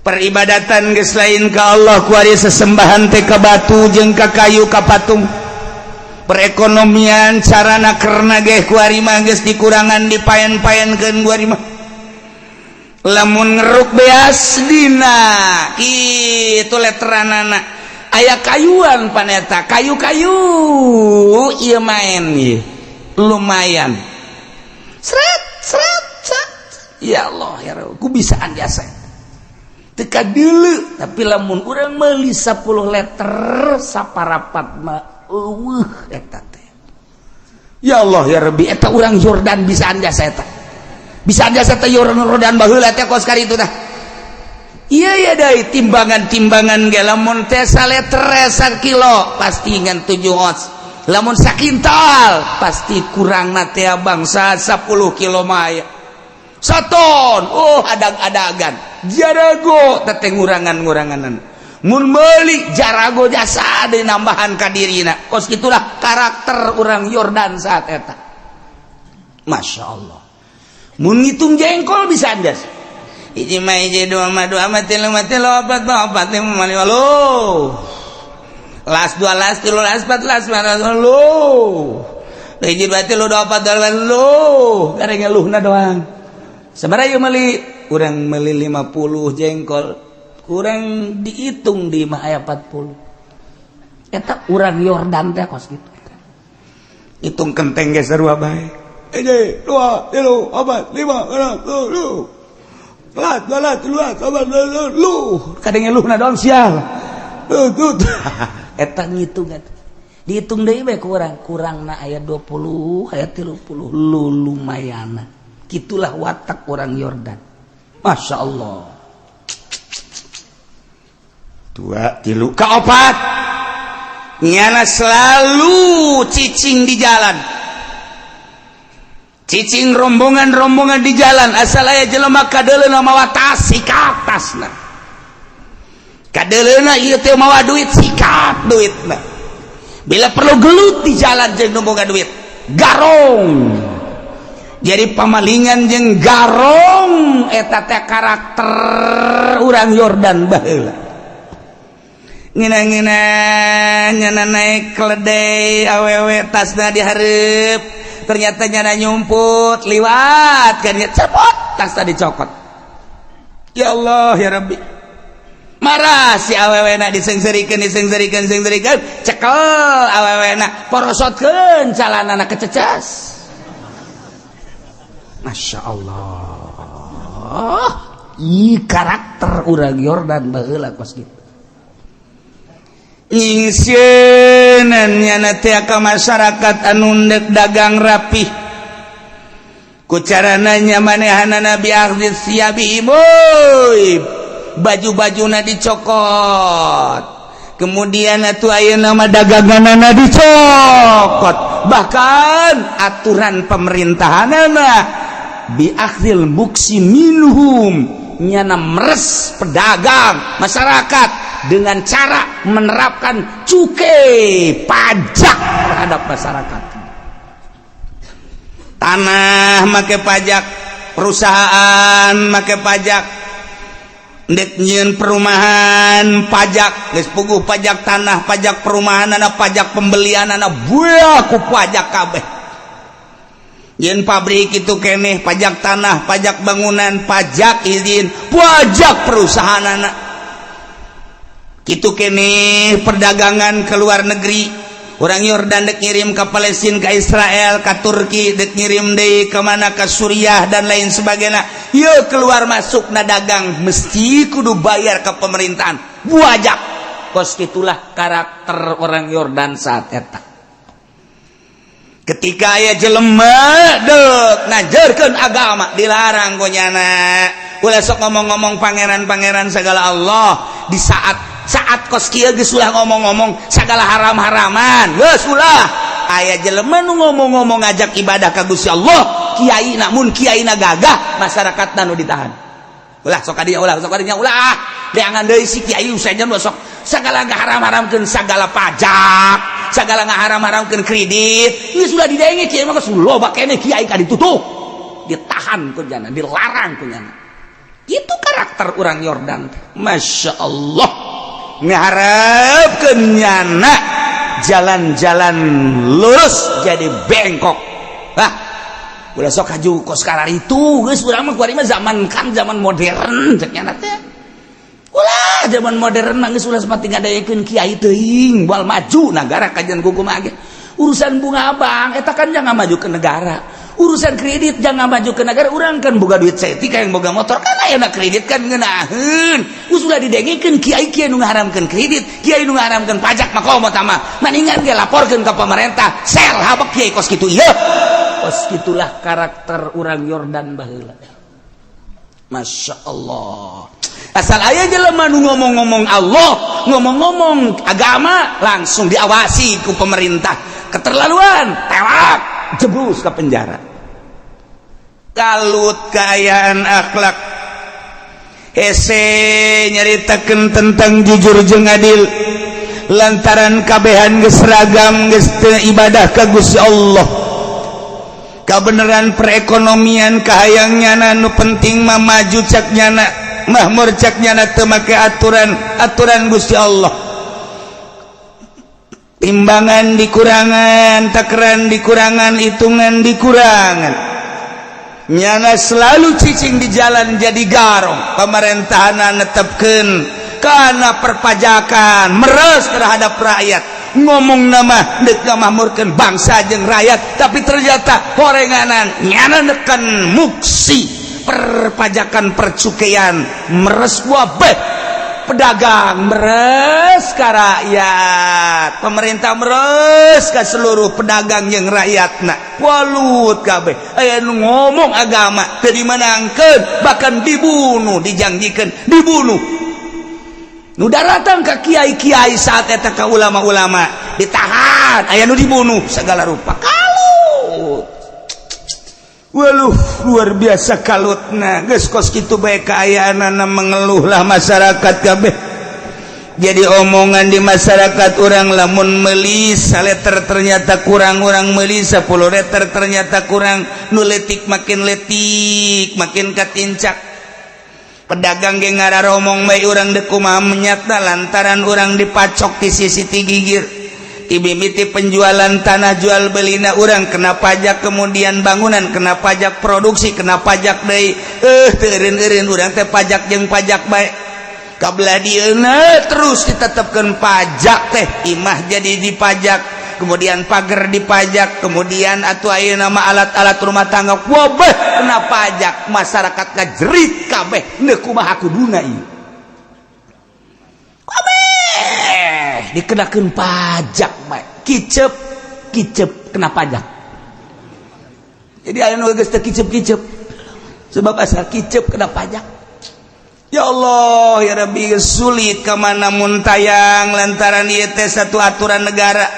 peribadatan geus lain ka Allah kuari sesembahan teh ka batu jeung ka kayu ka patung perekonomian carana kerna ge kuari mah geus dikurangan dipaen-paenkeun kuari mah lamun ngeruk beas dina kitu letranana aya kayuan paneta kayu-kayu ieu maen ieu lumayan sret ya Allah ya Rabb ku bisaan jasa teka dulu tapi lamun urang meuli 10 liter saparapat mah eta teh ya Allah ya Rabbi eta urang Yordan bisa jasa eta bisa jasa teh Yordan baheula teh kos karitu tah iya ya deui timbangan ge lamun teh 1 liter 1 kilo pasti ngan 7 ons lamun sakintal pasti kurang nate bangsa 10 kilo maya saton adag-adagan jarago teteh ngurangan-nguranganan mun meuli jarago jasa ada nambahan ka dirina kos gitulah karakter urang Yordan saat eta Masya Allah mun ngitung jengkol bisa andas hiji mah hiji dua mah dua mah tilu mah tilu opat mah opat lima mah lima lo las dua las tilu las empat las lima las lo hiji dua tilu dua opat dua lo kareng ngeluhna doang sabaraha meuli urang meuli 50 jengkol kurang dihitung di mah aya 40 eta urang Yordan teh kos kitu hitung kenteng ge sarua bae hiji dua tilu opat lima enam tujuh lat lu kadang ngeluhna doang sial eta ngitung dihitung deui bae kurangna aya 20 aya 30 lu lumayana kitulah watak orang Yordan Masya Allah 2 3 kaopat nyana selalu cicing di jalan cicing rombongan di jalan asal aya jelema kadeleuna mawa tas sikat tasna kadeleuna ieu teh mawa duit sikat duitna bila perlu gelut di jalan jeung nu boga duit garong jadi pamalingan jeung garong eta teh karakter urang Yordan baheula ngina-ngina nyana naik keledai awewe tasna dihareup ternyata nyana nyumput liwat kan ya cepot tas tadi cokot ya Allah ya Rabbi marah si awewena disengserikeun cekel awewena porosotkeun calanana kececas Masya Allah karakter urang Yordan baheula kos kitu nyingseun nyana teh ka masyarakat anu ndek dagang rapih ku carana nya manehanana bi akhdis siyabi boy baju-bajuna dicokot kemudian atuh ayeuna mah daganganana dicokot bahkan aturan pemerintahanana bi akhdil muksi minhum nyana meres pedagang masyarakat dengan cara menerapkan cukai pajak terhadap masyarakat tanah make pajak perusahaan make pajak ndek nyieun perumahan pajak geus puguh pajak tanah pajak perumahan pajak pembelian buah ku pajak kabeh yen pabrik itu keneh pajak tanah pajak bangunan pajak izin pajak perusahaan kitu keneh perdagangan ke luar negeri orang Yordan dek ngirim ke Palestina ke Israel ke Turki dek ngirim deui ke mana ke Suriah dan lain sebagainya ieu keluar masuk na dagang mesti kudu bayar ke pemerintahan pajak kos kitulah karakter orang Yordan saat eta ketika aya jelema deuk ngajarkeun agama dilarang ku nyana ulah sok ngomong-ngomong pangeran-pangeran segala Allah di saat kos kieu geus ulah ngomong-ngomong sagala haram-haraman geus ulah aya jelema nu ngomong-ngomong ngajak ibadah ka Gusti Allah kiai namun kiaina gagah masyarakatna nu ditahan ulah sok kadinya ulah deangan deui si kiai usahajan sok sagala ngaharam-haramkeun sagala pajak sagala ngaharam-haramkeun kredit geus ulah didenge kiai mah geus loba keneh kiai ka ditutup ditahan ku jana dilarang ku jana itu karakter orang Yordan Masya Allah ngaharapkeun nyana jalan-jalan lurus jadi bengkok udah sok kaju kos karar itu geus urang mah kuari mah zaman modern cek nyana teh ulah zaman modern mah geus ulah sepati ngadayekeun kiai teuing moal maju nagara kajian hukum age urusan bunga abang eta kan jangan maju ke negara urusan kredit jangan maju ke negara urang kan boga duit setik yang boga motor kan ayeuna kredit kan ngeunaheun geus ulah didengikeun kiai nu ngaharamkeun kredit kiai nu ngaharamkeun pajak mah komo tah mah mendingan ge laporkeun ka pemerintah sel habak kiai kos kitu ieu kos kitulah karakter urang Yordan baheula Masya Allah asal aya jelema nu ngomong-ngomong Allah, ngomong-ngomong agama, langsung diawasi ku pemerintah. Keterlaluan, tewak, jebus ke penjara. Kalut kaayaan akhlak. Hese nyaritakeun tentang jujur jeung adil. Lantaran kabehan geus seragam geus teu ibadah ka Gusti Allah. Kabeneran perekonomian kahayangnyana nu penting mah maju cak nyana, mahmur cak nyana teu make aturan Gusti Allah. Timbangan dikurangan, takaran dikurangan, hitungan dikurangan. Nyana selalu cicing di jalan jadi garong. Pemerintahan netepkeun kana perpajakan, meres terhadap rakyat. Ngomong nama dek ngamahmurkeun bangsa jeung rakyat, tapi ternyata horenganan nyana nekan muksi perpajakan percukaian, meres wabeh. Pedagang meres ka rakyat, pemerintah meres ka seluruh pedagang yang rakyatna. Walut kabeh aya nu ngomong agama teu dimenangkeun, bahkan dibunuh, dijanjikan dibunuh. Nu datang ka kiai-kiai saat eta ka ulama-ulama ditahan, aya nu dibunuh segala rupa. Kalut. Waluh, luar biasa kalutna. Geus kos kitu bae kaayaanana mengeluhlah masyarakat kabeh. Jadi omongan di masyarakat orang lamun meuli saleter ternyata kurang, orang meuli 10 liter ternyata kurang, nu letik makin katincak. Pedagang ge ngararomong bae urang deuk kumaha menyatna lantaran urang dipacok di sisi gigir. Ibimiti penjualan tanah jual belina urang kena pajak, kemudian bangunan kena pajak, produksi kena pajak deui. Teureun-eureun urang teh pajak jeung pajak bae. Kabelah dieuna terus ditetepkeun pajak teh, imah jadi dipajak, kemudian pagar dipajak, kemudian atuh ayeuna mah alat-alat rumah tangga wabeh kena pajak, masyarakat kajerit kabeh. Teu kumaha kuduna ieu? Dikenakeun pajak bae. Kicep kena pajak. Jadi aya nu geus teu kicep sebab asal kicep kena pajak. Ya Allah ya Rabbi, sulit ka mana mun tayang lantaran ieu teh satu aturan negara.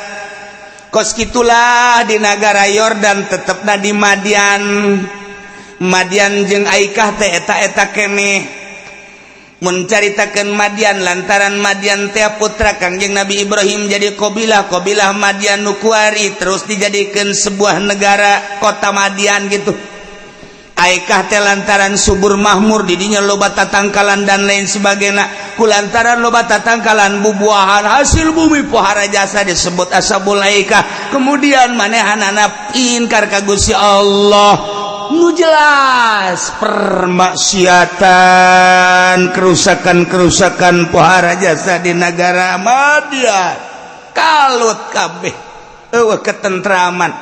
Kos kitulah di negara Yordan tetepna di Madian jeung Aikah teh eta keneh. Menceritakan Madian lantaran Madian teh putra Kangjeng Nabi Ibrahim jadi qabilah Madian Nukuari, terus dijadikan sebuah negara kota Madian gitu. Aikah teh lantaran subur mahmur, didinya loba tatangkalan dan lain sebagainya. Kulantaran loba tatangkalan bubuahan hasil bumi pohara jasa disebut ashabul Aikah. Kemudian manehanana ingkar ka Gusti Allah. Nu jelas permaksiatan, kerusakan pohara jasa di negara Madian. Kalut kabeh eueuh ketentraman,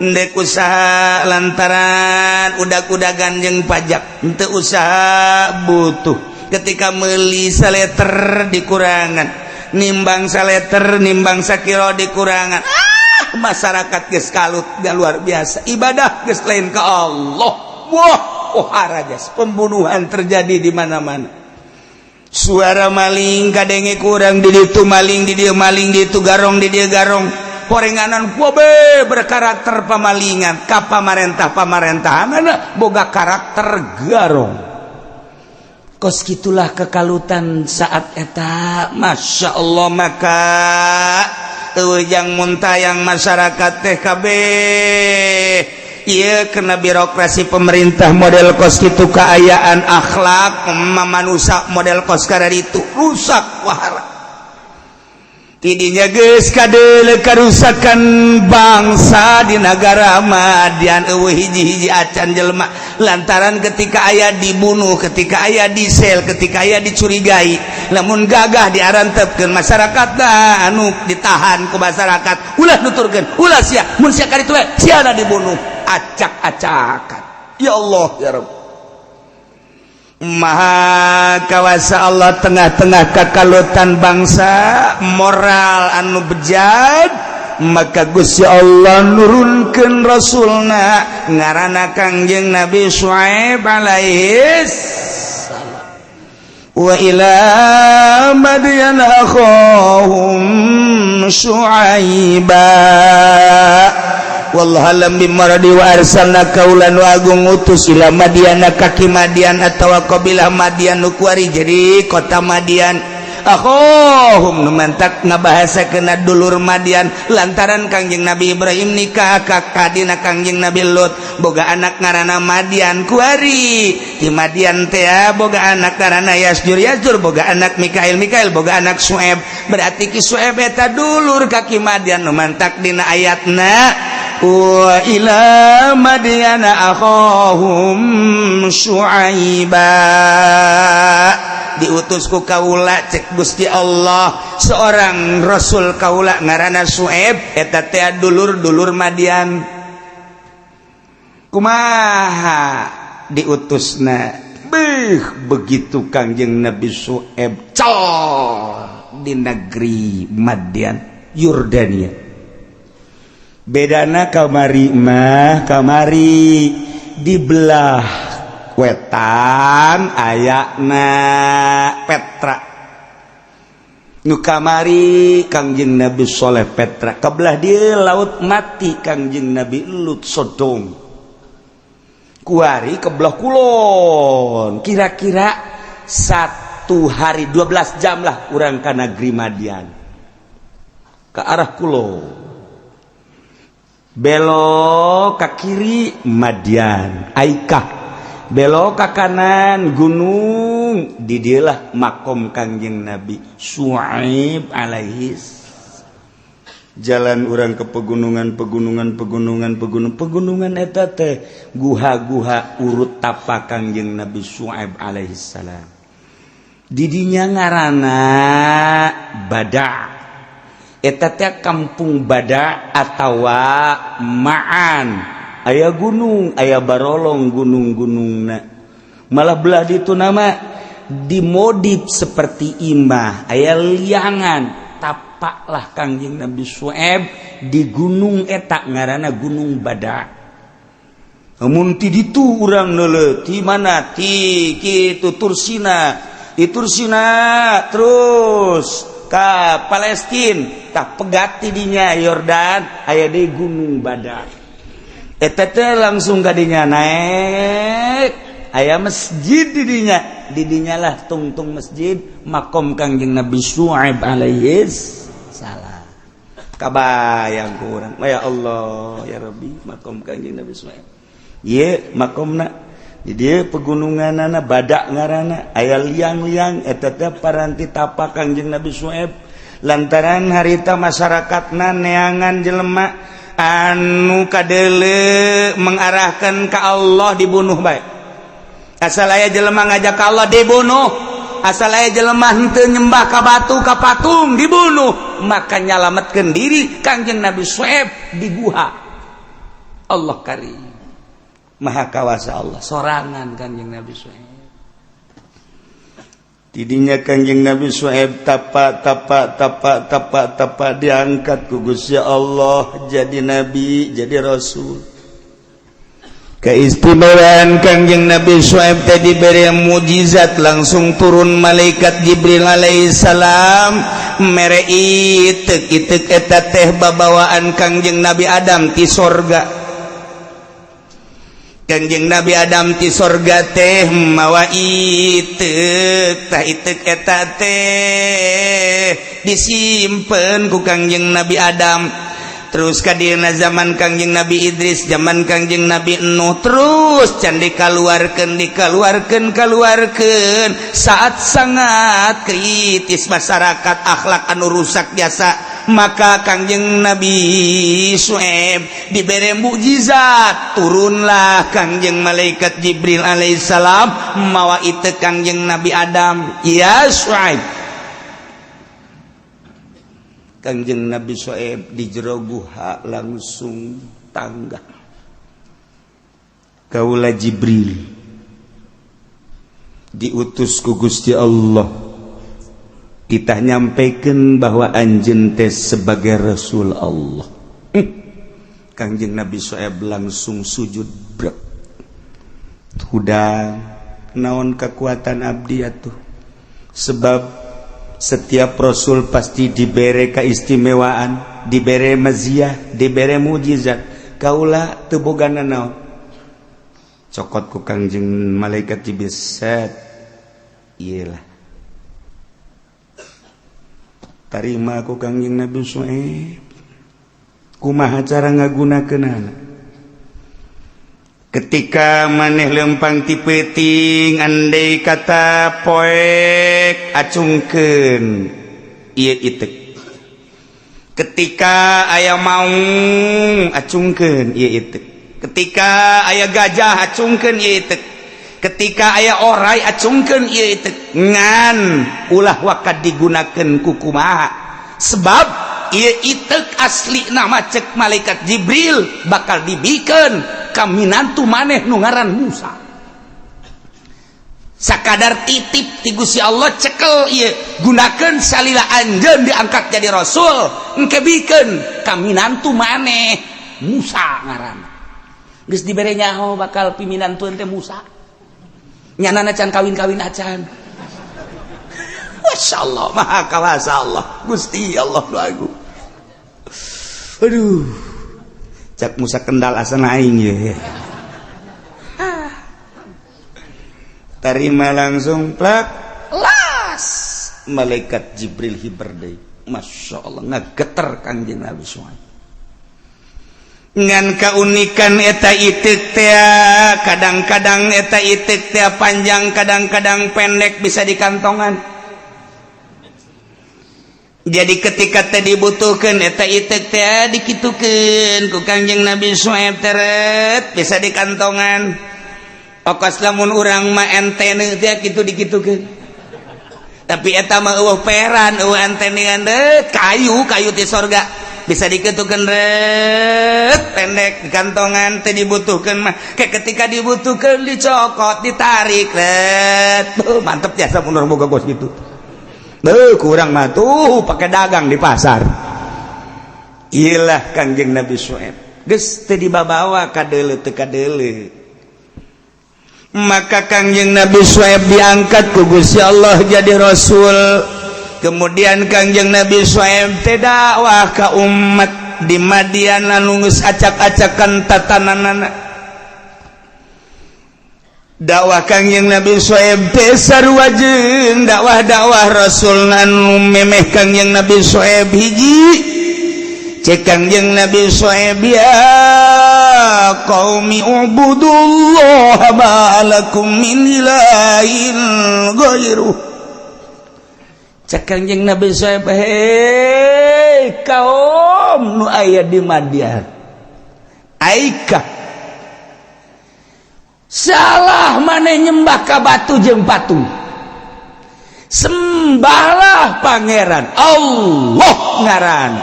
endek usaha lantaran udag-udagan jeung pajak, henteu usaha butuh. Ketika meuli saleter dikurangan, nimbang saleter nimbang sakilo dikurangan. Masyarakat geus kalut gak luar biasa, ibadah geus lain ke Allah. Wah, pohara jas, pembunuhan terjadi di mana-mana. Suara maling kadenge kurang di ditu maling, di dieu maling, di ditu garong, di dieu garong. Horenganan kuabe berkarakter pamalingan, ka pamarentah-pamarentahanna boga karakter garong. Kos kitulah kekalutan saat eta, Masya Allah. Maka yang muntayang masyarakat TKB ieu kena birokrasi pemerintah model kos kitu, kaayaan akhlak manusia model kos kada itu rusak wahara. Tidinya geus kadele karusakan bangsa di negara Madian eueuh hiji-hiji acan jelema lantaran ketika aya dibunuh, ketika aya disel, ketika aya dicurigai, lamun gagah diarantepkeun masyarakat dah anu ditahan ku masyarakat ulah nuturkeun ulah sia mun sia kaditu we siana dibunuh acak-acakan. Ya Allah ya Rabb, Maha kawasa Allah tengah-tengah kekalutan bangsa moral anu bejat, maka Gusti Allah nurunkeun rasulna ngaranna Kangjeng Nabi Syuaib alaihi salam. wa ila madyan akhahum Syuaiba wallahu alam bimaradi wa arsalna kaulan wa agung utus ila Madiana kaki Madian atawa qabilah Madian nu kuari jadi kota Madian akhahum nu mantak ngabahasakeun dulur Madian lantaran Kangjeng Nabi Ibrahim nikah ka kadina Kangjeng Nabi Lut boga anak ngaranna Madian kuari di Madian teh boga anak ngaranna Yasjur boga anak Mikail boga anak Sueb berarti ki Sueb eta dulur kaki Madian nu mantak dina ayatna wa ila Madyana akhahum Syuaiba diutus ku kaula cek Gusti Allah seorang rasul kaula ngaranna Sueb eta teh dulur Madian kumaha diutusna begitu Kangjeng Nabi Sueb di negeri Madian Yordania bedana kamari di belah wetan ayakna Petra nu kamari Kangjeng Nabi Soleh Petra kabelah dia laut mati Kangjeng Nabi Lut Sodom kuari kebelah kulon kira-kira 1 hari 12 jam lah urang ka negeri Madian ke arah kulon belok ke kiri Madian Aikah belok ke kanan gunung di dialah makom Kangjeng Nabi Syuaib alaihis jalan orang ke pegunungan eta teh guha-guha urut tapa Kangjeng Nabi Syuaib alaihis salam didinya ngaranna Bada eta teh kampung Bada atawa Ma'an aya gunung aya barolong gunung-gunungna malah belah ditu nama dimodif seperti imah aya liangan tapaklah Kangjeng Nabi Syuaib di gunung eta ngaranna Gunung Bada mun ti ditu urang neuleuh ti mana ti kitu Tursina terus ka Palestina tah pegat ti dinya Yordan aya di Gunung Bada eta teh langsung kadinya naik aya masjid didinya lah tungtung masjid makom Kangjeng Nabi Syuaib alaihis salam kabayang ku urang ya Allah ya Rabbi makom Kangjeng Nabi Syuaib ieu makomna di dieu pegununganna Badak ngaranna aya liang-liang eta teh paranti tapak Kangjeng Nabi Syuaib lantaran harita masyarakatna neangan jelema anu kadele mengarahkan ke Allah dibunuh baik asal aya jelema ngajak ka Allah dibunuh asal aya jelema henteu nyembah ka batu ka patung dibunuh maka nyalametkeun diri Kangjeng Nabi Syuaib di guha Allah karim maha kawasa Allah sorangan Kangjeng Nabi Syuaib didinya Kangjeng Nabi Syuaib tapa diangkat ku Gusti Allah jadi nabi jadi rasul keistimewaan Kangjeng Nabi Syuaib tadi diberi mukjizat langsung turun malaikat Jibril alaihissalam merei teu eta teh babawaan Kangjeng Nabi Adam ti sorga Kangjeng Nabi Adam ti sorga teh mawa itek tah itek eta teh disimpen ku Kangjeng Nabi Adam terus kadina zaman Kangjeng Nabi Idris zaman Kangjeng Nabi Nuh terus can dikaluarkeun saat sangat kritis masyarakat akhlak anu rusak biasa maka Kangjeng Nabi Syuaib diberi mukjizat turunlah Kangjeng malaikat Jibril alaihissalam mawa itek Kangjeng Nabi Adam ya Syuaib Kangjeng Nabi Syuaib di jero guha langsung tangga kaula Jibril diutus ku Gusti Allah kita nyampaikan bahwa anjeun teh sebagai Rasul Allah. Kangjeng Nabi Syuaib langsung sujud brek. Hudang naon kekuatan abdi atuh. sebab setiap rasul pasti dibere keistimewaan, dibere maziah, dibere mujizat. Kaula teu bogana naon. Cokot ku Kangjeng malaikat Jibril set. Iyalah. Tarima ku Kangjeng Nabi Syuaib. Kumaha cara ngagunakeunana? Ketika maneh lempang ti peuting andai kata poek acungkeun ieu itek. Ketika aya maung acungkeun ieu itek. Ketika aya gajah acungkeun ieu itek. Ketika aya orai acungkeun ieu itek. Ngan ulah wakad digunakeun ku kumaha? Sebab ieu itek aslina mah cek malaikat Jibril bakal dibikeun kaminantu maneh nu ngaran Musa. Sakadar titip ti Gusti Allah cekel ieu gunakeun salila anjeun diangkat jadi rasul engke bikeun kaminantu maneh Musa ngaranna. Geus dibere nyaho bakal piminantueun teh Musa. Nyanana can kawin-kawin acan. Masyaallah, maha kawasa Allah. Gusti Allah nu agung. Aduh. Cak Musa kendal asana aing ye. Tarima langsung plak las malaikat Jibril hiber deui. Masyaallah ngageter Kangjeng Nabi Syuaib. Ngan kaunikan eta itik teh kadang-kadang eta itik teh panjang kadang-kadang pendek bisa dikantongan. Jadi ketika teh dibutuhkeun eta itik teh dikitukeun ku Kangjeng Nabi Syuaib teret bisa dikantongan. Okos lamun urang mah entene teh kitu dikitukeun. Tapi eta mah eueuh peran, eueuh antenean deut kayu ti sorga. Bisa diketukeun ret pendek kantongan teh dibutuhkeun mah kayak ketika dibutuhkeun dicokot ditarik ret mantep jasa mun boga gos gitu kurang mah tuh pakai dagang di pasar. Iyalah Kangjeng Nabi Syuaib geus teu dibabawa ka deuleu teu ka deuleu. Maka Kangjeng Nabi Syuaib diangkat ku Gusti Allah jadi rasul. Kemudian Kangjeng Nabi Syuaib teh dakwah ka umat di Madian anu geus acak-acakan tatananana. Dakwah Kangjeng Nabi Syuaib teh sarua jeung dakwah-dakwah rasul anu memeh Kangjeng Nabi Syuaib hiji. Cek Kangjeng Nabi Syuaib ya qaumi ubudullaha ma lakum min ilahin ghairuh. Cek Kangjeng Nabi Syuaib hei kaum nu aya di Madian aika salah maneh nyembah ka batu jeung patung sembahlah pangeran Allah ngaran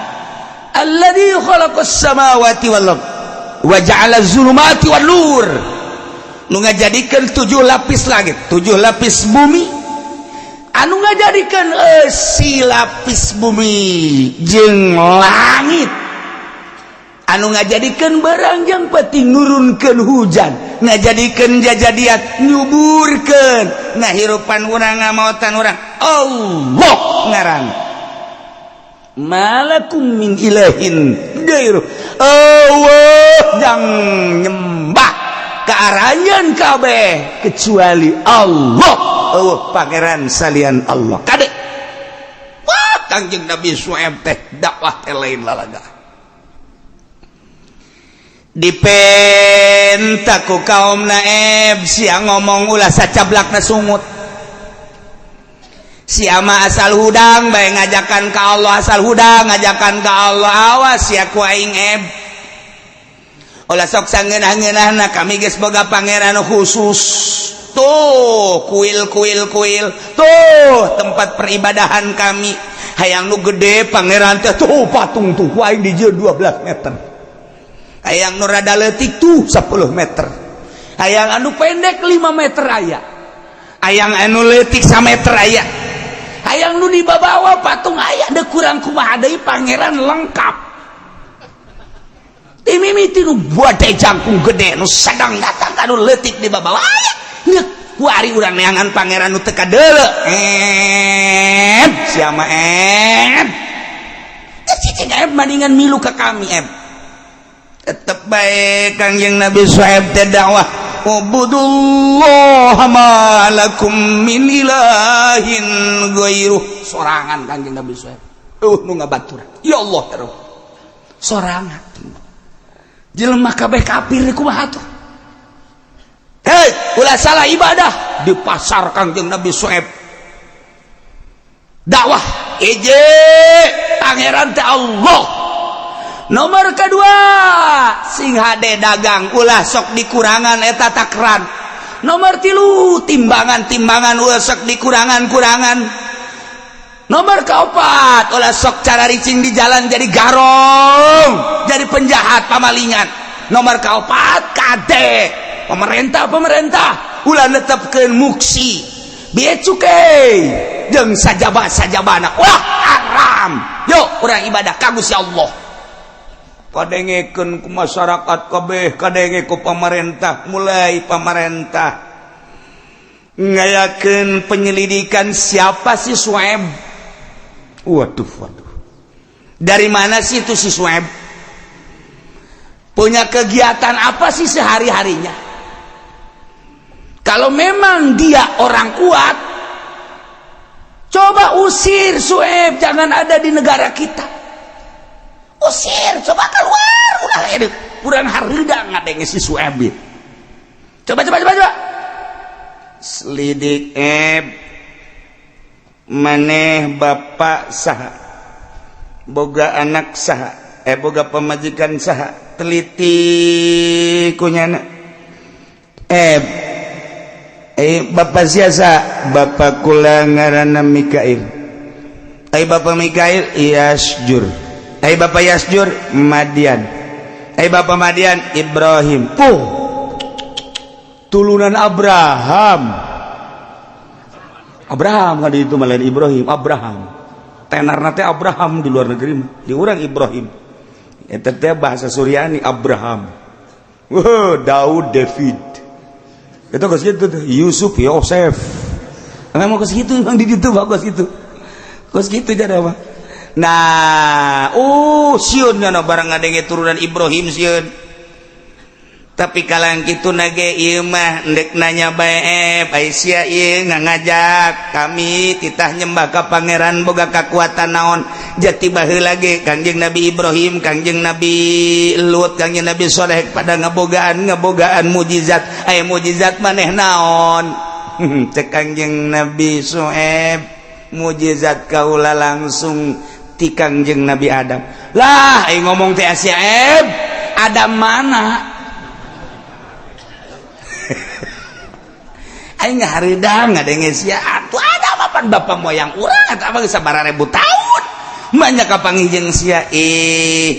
alladzi khalaqas samawati wal ard wa ja'ala az-zulumati wan nur nu ngajadikeun 7 lapis langit 7 lapis bumi anu ngajadikeun si lapis bumi jeung langit anu ngajadikeun barang yang penting nurunkeun hujan ngajadikeun jajadiat nyuburkeun ngahirupan urang ngamaotan urang Allah ngaran malakum min ilahin ghairuh Allah jang nyembah kaaranjeun kabeh kecuali Allah pangeran salian Allah kade. Wah Kangjeng Nabi Syuaib teh dakwah teh lain lalaga. Dipenta ku kaum naib sia ngomong ulah sacablakna sungut. Sia mah asal hudang bae ngajakan ka Allah asal hudang ngajakan ka Allah awas sia ku aing eb. Ulah sok sangeunah-ngeunahna kami geus boga pangeran khusus. Tuh kuil tuh tempat peribadahan kami hayang nu gede pangeran teh tuh patung tuh ku aing di 12 meter hayang nu rada leutik tuh 10 meter hayang anu pendek 5 meter aya hayang anu leutik 1 meter aya hayang nu dibawa patung aya da kurang kumaha deui pangeran lengkap timimiti nu buade jangkung gede nu sedang datang anu leutik dibawa aya wari urang neangan pangeran nu teu kadeuleu siapa cicing mendingan milu ke kami tetep baik Kangjeng Nabi Syuaib teh dakwah ubudullah ma lakum min ilahin ghairuh sorangan Kangjeng Nabi Syuaib nu ngabaturan ya Allah ya Rabb sorangan jelema kabeh kafir kumaha atuh hei ulah salah ibadah di pasar Kangjeng Nabi Syuaib dakwah eje pangeran teh Allah. Nomor kedua sing hade dagang ulah sok dikurangan eta takran. Nomor 3 timbangan ulah sok dikurangan-kurangan. Nomor keempat ulah sok cara ricing di jalan jadi garong, jadi penjahat pamalingan. Nomor keempat kade pemerintah ulah netepkeun muksi biaya cukai jeung sajabana wah haram. Yuk urang ibadah ka Gusti Allah. Kadengekeun ku masyarakat kabeh, kadenge ku pemerintah, mulai pemerintah ngayakeun penyelidikan siapa si Syuaib. Waduh. Dari mana sih itu si Syuaib? Punya kegiatan apa sih sehari-harinya? Kalau memang dia orang kuat, coba usir Syuaib, jangan ada di negara kita. Usir, coba keluar, udah kurang harida ngadenge si Syuaib. Coba. Selidik maneh bapak saha, boga anak saha, boga pemajikan saha, teliti kunyana. Bapak siasa, bapak kula ngaranna Mikail. Bapak Mikail Yasjur. Bapak Yasjur Madian. Bapak Madian Ibrahim. Tulunan Abraham nggak itu malah Ibrahim. Abraham tenarna teh Abraham di luar negeri di urang Ibrahim eta teh bahasa Suryani Abraham. Daud David itu geus kitu Yusuf Yosef memang geus kitu memang di ditu bagus gitu geus kitu jadi apa. Nah, sieun nya barang ngadenge turunan Ibrahim sieun. Tapi kalang kitu nage ieu mah endek nanya bae Aisyah ieu ngajak kami titah nyembah ka pangeran boga kakuatan naon. Jati baheula ge Kangjeng Nabi Ibrahim, Kangjeng Nabi Lut, Kangjeng Nabi Saleh pada ngabogaan mujizat. Mujizat maneh naon? Cek Kangjeng Nabi Syuaib mujizat kaula langsung ti Kangjeng Nabi Adam. Lah ngomong teh Syuaib, Adam mana? Aing hareuda ngadenge sia atuh Adam apan bapak moyang urang eta mah sabaraha ribu tahun. Banyak kapanggih jeung sia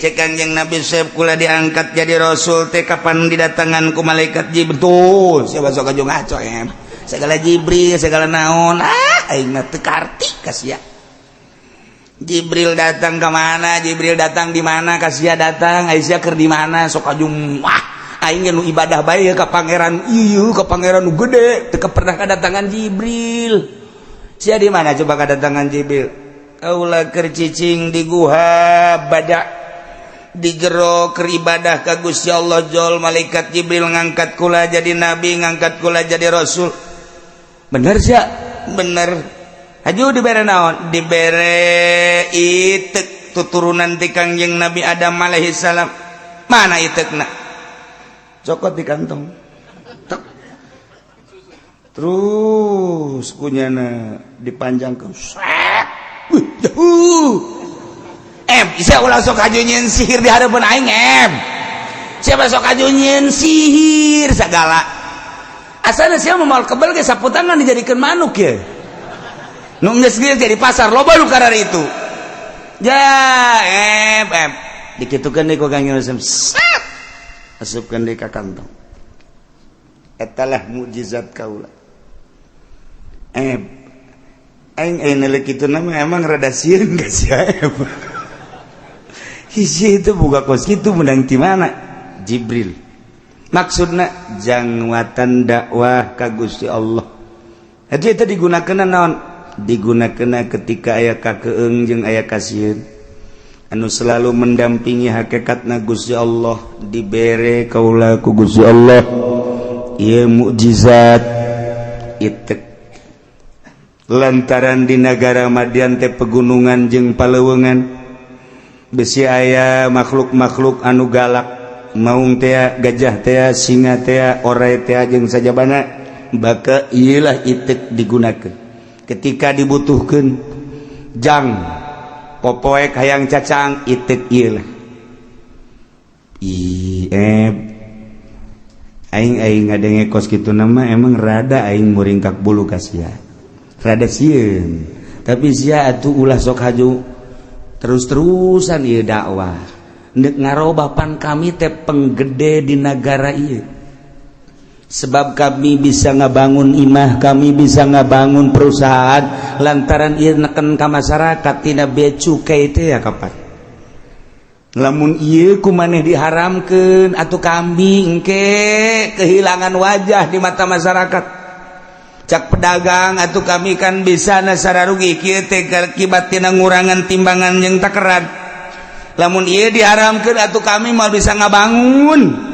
cek Kangjeng Nabi Syuaib kula diangkat jadi rasul teh kapan didatangan ku malaikat Jibril. Sia sok ajo ngaco segala Jibril segala naon aing mah teu karti ka sia. Jibril datang ke mana? Jibril datang di mana? Kasia datang, Aisyah keur di mana? Sok ajung aing nu ibadah bae ka pangeran ieu, ka pangeran nu gede, teu pernah kadatangan Jibril. Sia di mana coba kadatangan Jibril? Kaula keur cicing di guha badak di jero keur ibadah ka Gusti Allah jol malaikat Jibril ngangkat kula jadi nabi, ngangkat kula jadi rasul. Bener sia? Bener. Haju dibere naon? Dibere itek tuturunan ti Kangjeng Nabi Adam alaihi salam. Mana itekna? Cokot di kantong. Tek. Terus kunyana dipanjangkeun. Isa ulah sok haju nyeun sihir di hareupeun aing Siapa sok haju nyeun sihir sagala. Asalna sia moal kebel ge saputangan dijadikeun manuk ya. Nu geus jadi pasar loba nu karar itu. Ja dikitukeun deui ku Kangjeng Rasul. Asupkeun deui ka kantong. Etalah mukjizat kaula. Aing neuleuh kituna mah emang rada sieun geus sia. Hiji itu boga kos kitu menang ti mana? Jibril. maksudna jangwatan dakwah ka Gusti Allah. Jadi itu digunakeun naon? Digunakeun ketika aya kakeung jeung aya kasieun anu selalu mendampingi hakikatna Gusti Allah, dibere kaula ku Gusti Allah ieu mukjizat itek lantaran di negara Madian teh pegunungan jeung paleuweungan besi aya makhluk-makhluk anu galak, maung teh gajah teh singa teh orai teh jeung sajabana, maka ieulah itek digunakeun ketika dibutuhkeun jang popoek hayang cacang itek ieulah aing ngadenge kos kitu nama emang rada aing muringkak bulu ka sia rada sieun tapi sia atuh ulah sok haju terus-terusan ieu dakwah neuk ngarobapan kami teh penggede di negara ieu sebab kami bisa ngabangun imah, kami bisa ngabangun perusahaan lantaran ieu neken ka masyarakat tina bea cukai teh ya kapan lamun ieu ku maneh diharamkeun atuh kambing engke kehilangan wajah di mata masyarakat cak pedagang atuh kami kan bisa nasara rugi kieu teh akibat tina ngurangan timbangan jeung takeran lamun ieu diharamkeun atuh kami mau bisa ngabangun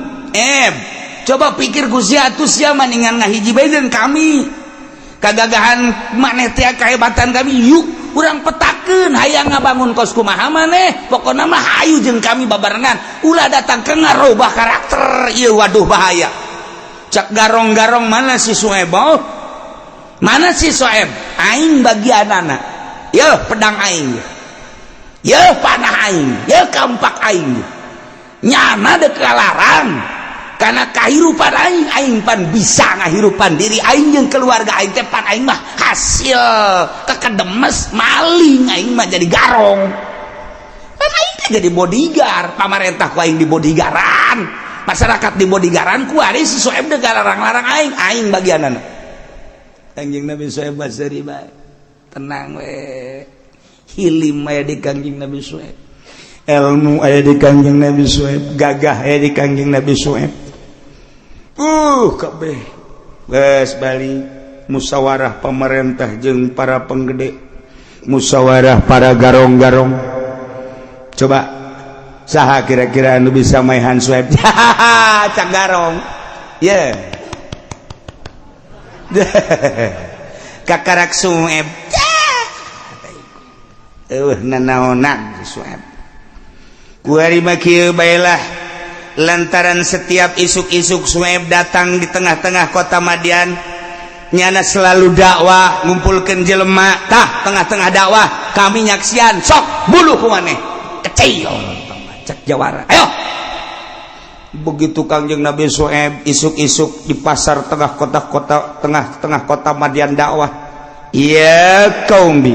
coba pikir Gusti atuh sia maningan ngahiji baeun kami kagagahan maneh teh kahebatan kami yuk urang petakeun hayang ngabangun kos kumaha maneh pokona mah hayu jeung kami babarengan ulah datang ke ngarobah karakter ieu waduh bahaya cak garong-garong mana si Sueb mana si Sueb aing bagianana yeuh pedang aing yeuh panah aing yeuh kampak aing nyana deuk kalarang karena kahirupan aing pan bisa ngahirupan diri aing jeung keluarga aing teh pan aing mah hasil kekedemes maling aing mah jadi garong pan aing teh jadi bodyguard pamarentah ku aing di bodyguardan masyarakat di bodyguardan ku ari si Soeb teh larang-larang aing bagianana Kangjeng Nabi Soeb Basri bae tenang we hilim aya di Kangjeng Nabi Soeb ilmu aya di Kangjeng Nabi Soeb gagah aya di Kangjeng Nabi Soeb kabeh geus bali musyawarah pemerintah jeung para penggede musyawarah para garong-garong coba saha kira-kira anu bisa maehan Sueb cak garong ye kakarak Sueb nanaonan Sueb kuari mah kieu baelah lantaran setiap isuk-isuk Sueb datang di tengah-tengah kota Madian nyana selalu dakwah ngumpulkeun jelema tah tengah-tengah dakwah kami nyaksian sok buluh ku maneh kecil cek jawara ayo begitu Kangjeng Nabi Sueb isuk-isuk di pasar tengah kota Madian dakwah ya qaumi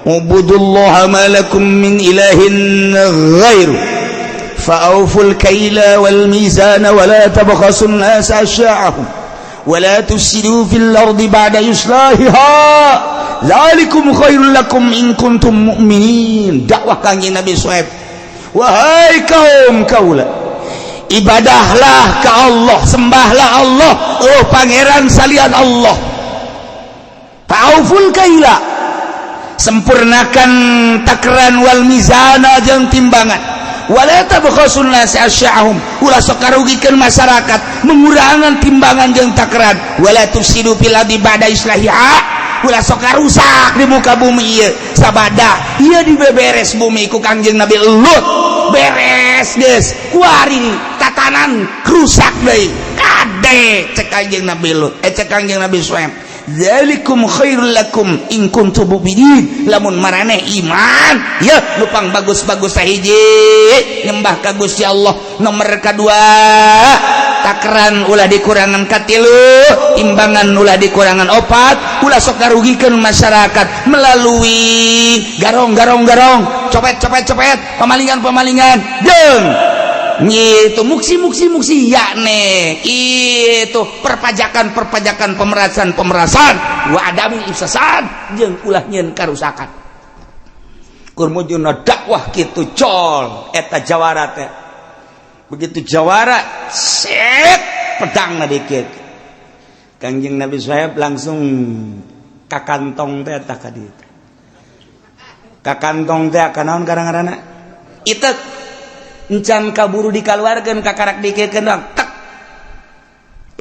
ubudullaha ma lakum min ilahin ghairu فأوفوا الكيل والميزان ولا تبخسوا الناس أشياءهم ولا تفسدوا في الأرض بعد إصلاحها ذلكم خير لكم إن كنتم مؤمنين dakwah Kangjeng Nabi Sueb wahai kaum kaula ibadahlah ke Allah sembahlah Allah pangeran salian Allah fa'auful kaila sempurnakan takaran wal mizana jeung timbangan wala tabkhasun nas asya'ahum ulah sok karugikeun masyarakat mengurangan timbangan jeung takaran wala tufsidu fil ardi ba'da islahiha ulah sok karusak di muka bumi ieu sabada ieu dibeberes bumi ku Kangjeng Nabi Lut beres geus kuari tatanan rusak deui kade cek Kangjeng Nabi Lut cek Kangjeng Nabi Sueb zalikum khairul lakum in kuntum mu'minin lamun maraneh iman ya lupang bagus-bagus sahiji nyembah ka Gusti Allah nomor kadua takaran ulah dikurangan katilu imbangan ulah dikurangan opat ulah sok karugikeun masyarakat melalui garong copet pamalingan jeung itu muksi yakni itu perpajakan pemerasan wa adami ifsasan jeung ulah nyeun karusakan kur mujudna dakwah kitu col eta jawara teh begitu jawara set pedang dikit Kangjeng Nabi Shu'aib langsung ka kantong teh eta ka dieu ka kantong teh kanaon karang-karana itek encan kaburu dikaluarkeun ka karak dikekeun tek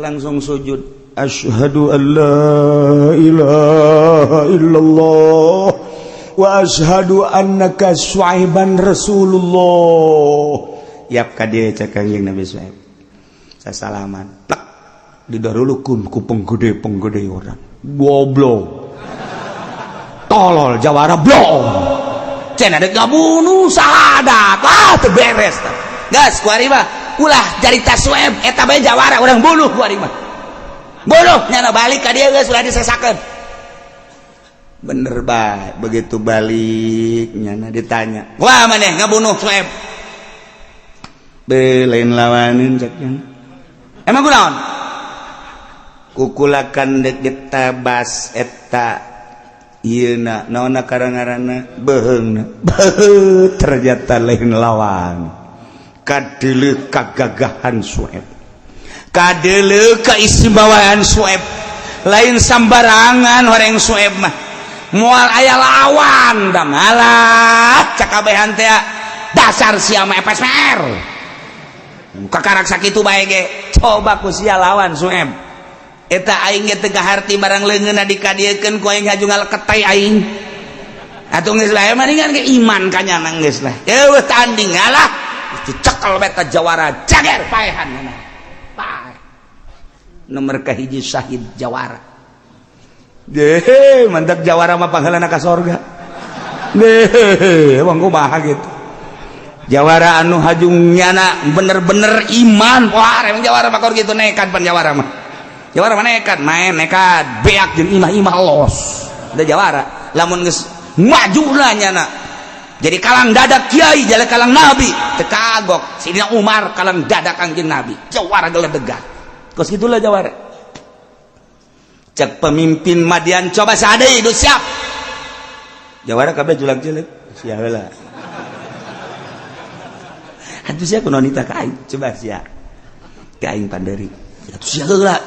langsung sujud asyhadu an la ilaha illallah wa asyhadu annaka Shu'aiban rasulullah yap ka dieu cek Kangjeng Nabi Shu'aib sasalaman tek didarulukeun ku penggede orang goblok tolol jawara blong cenah dek ngabunuh sahadat teu beres tah gas kuari mah ulah jarita Shu'aib eta bae jawara urang bunuh kuari mah bunuh nyana balik ka dieu geus ulah disesakeun bener bae begitu balik nyana ditanya wah maneh ngabunuh Shu'aib lain lawanin cek emang kunaon kukulakan dek ditabas eta ieuna naonna karang-karana beheungna ternyata lain lawan kadeuleu kagagahan Shu'aib kadeuleu kaistimewaan Shu'aib lain sambarangan horeng Shu'aib mah moal aya lawan da malah cakabehan teh dasar sia mah epes mer kakarak sakitu bae ge coba ku sia lawan Shu'aib eta aing ge teu kaharti barang leungeunna dikadiekeun ku aing haju ngaleketai aing atuh geus lah mendingan ge iman kanyana geus lah eueuh tanding ngalah dicekel beta jawara jager paehan cenah pae nomor kahiji syahid jawara deh mantap jawara mah pangheulana ka sorga deh emang kumaha gitu jawara anu hajung nyana bener-bener iman wah emang jawara mah gitu nekat pan jawara mah nekat main nekat beak jeung imah-imah los da jawara lamun geus majuna nyana jadi kalang dadak kiai jale kalang nabi teu kagok Sidina Umar kalang dadak Kangjeng Nabi jawara geledegan kos gitulah jawara cek pemimpin Madian coba sadeui hidup siap jawara kabeh julag jelek sia heula atuh sia kunaon nita ka aing coba sia ka aing panderi atuh sia heula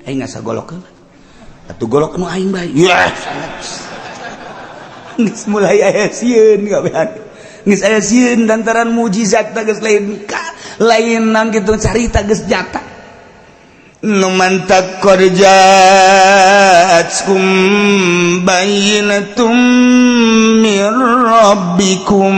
aing ngasa golok heula atuh golok anu aing bae geus mulai aya sieun kabehan geus aya sieun lantaran mujizat geus lain nang kitu carita geus jata numan taqad ja'atkum bayyinatum mir rabbikum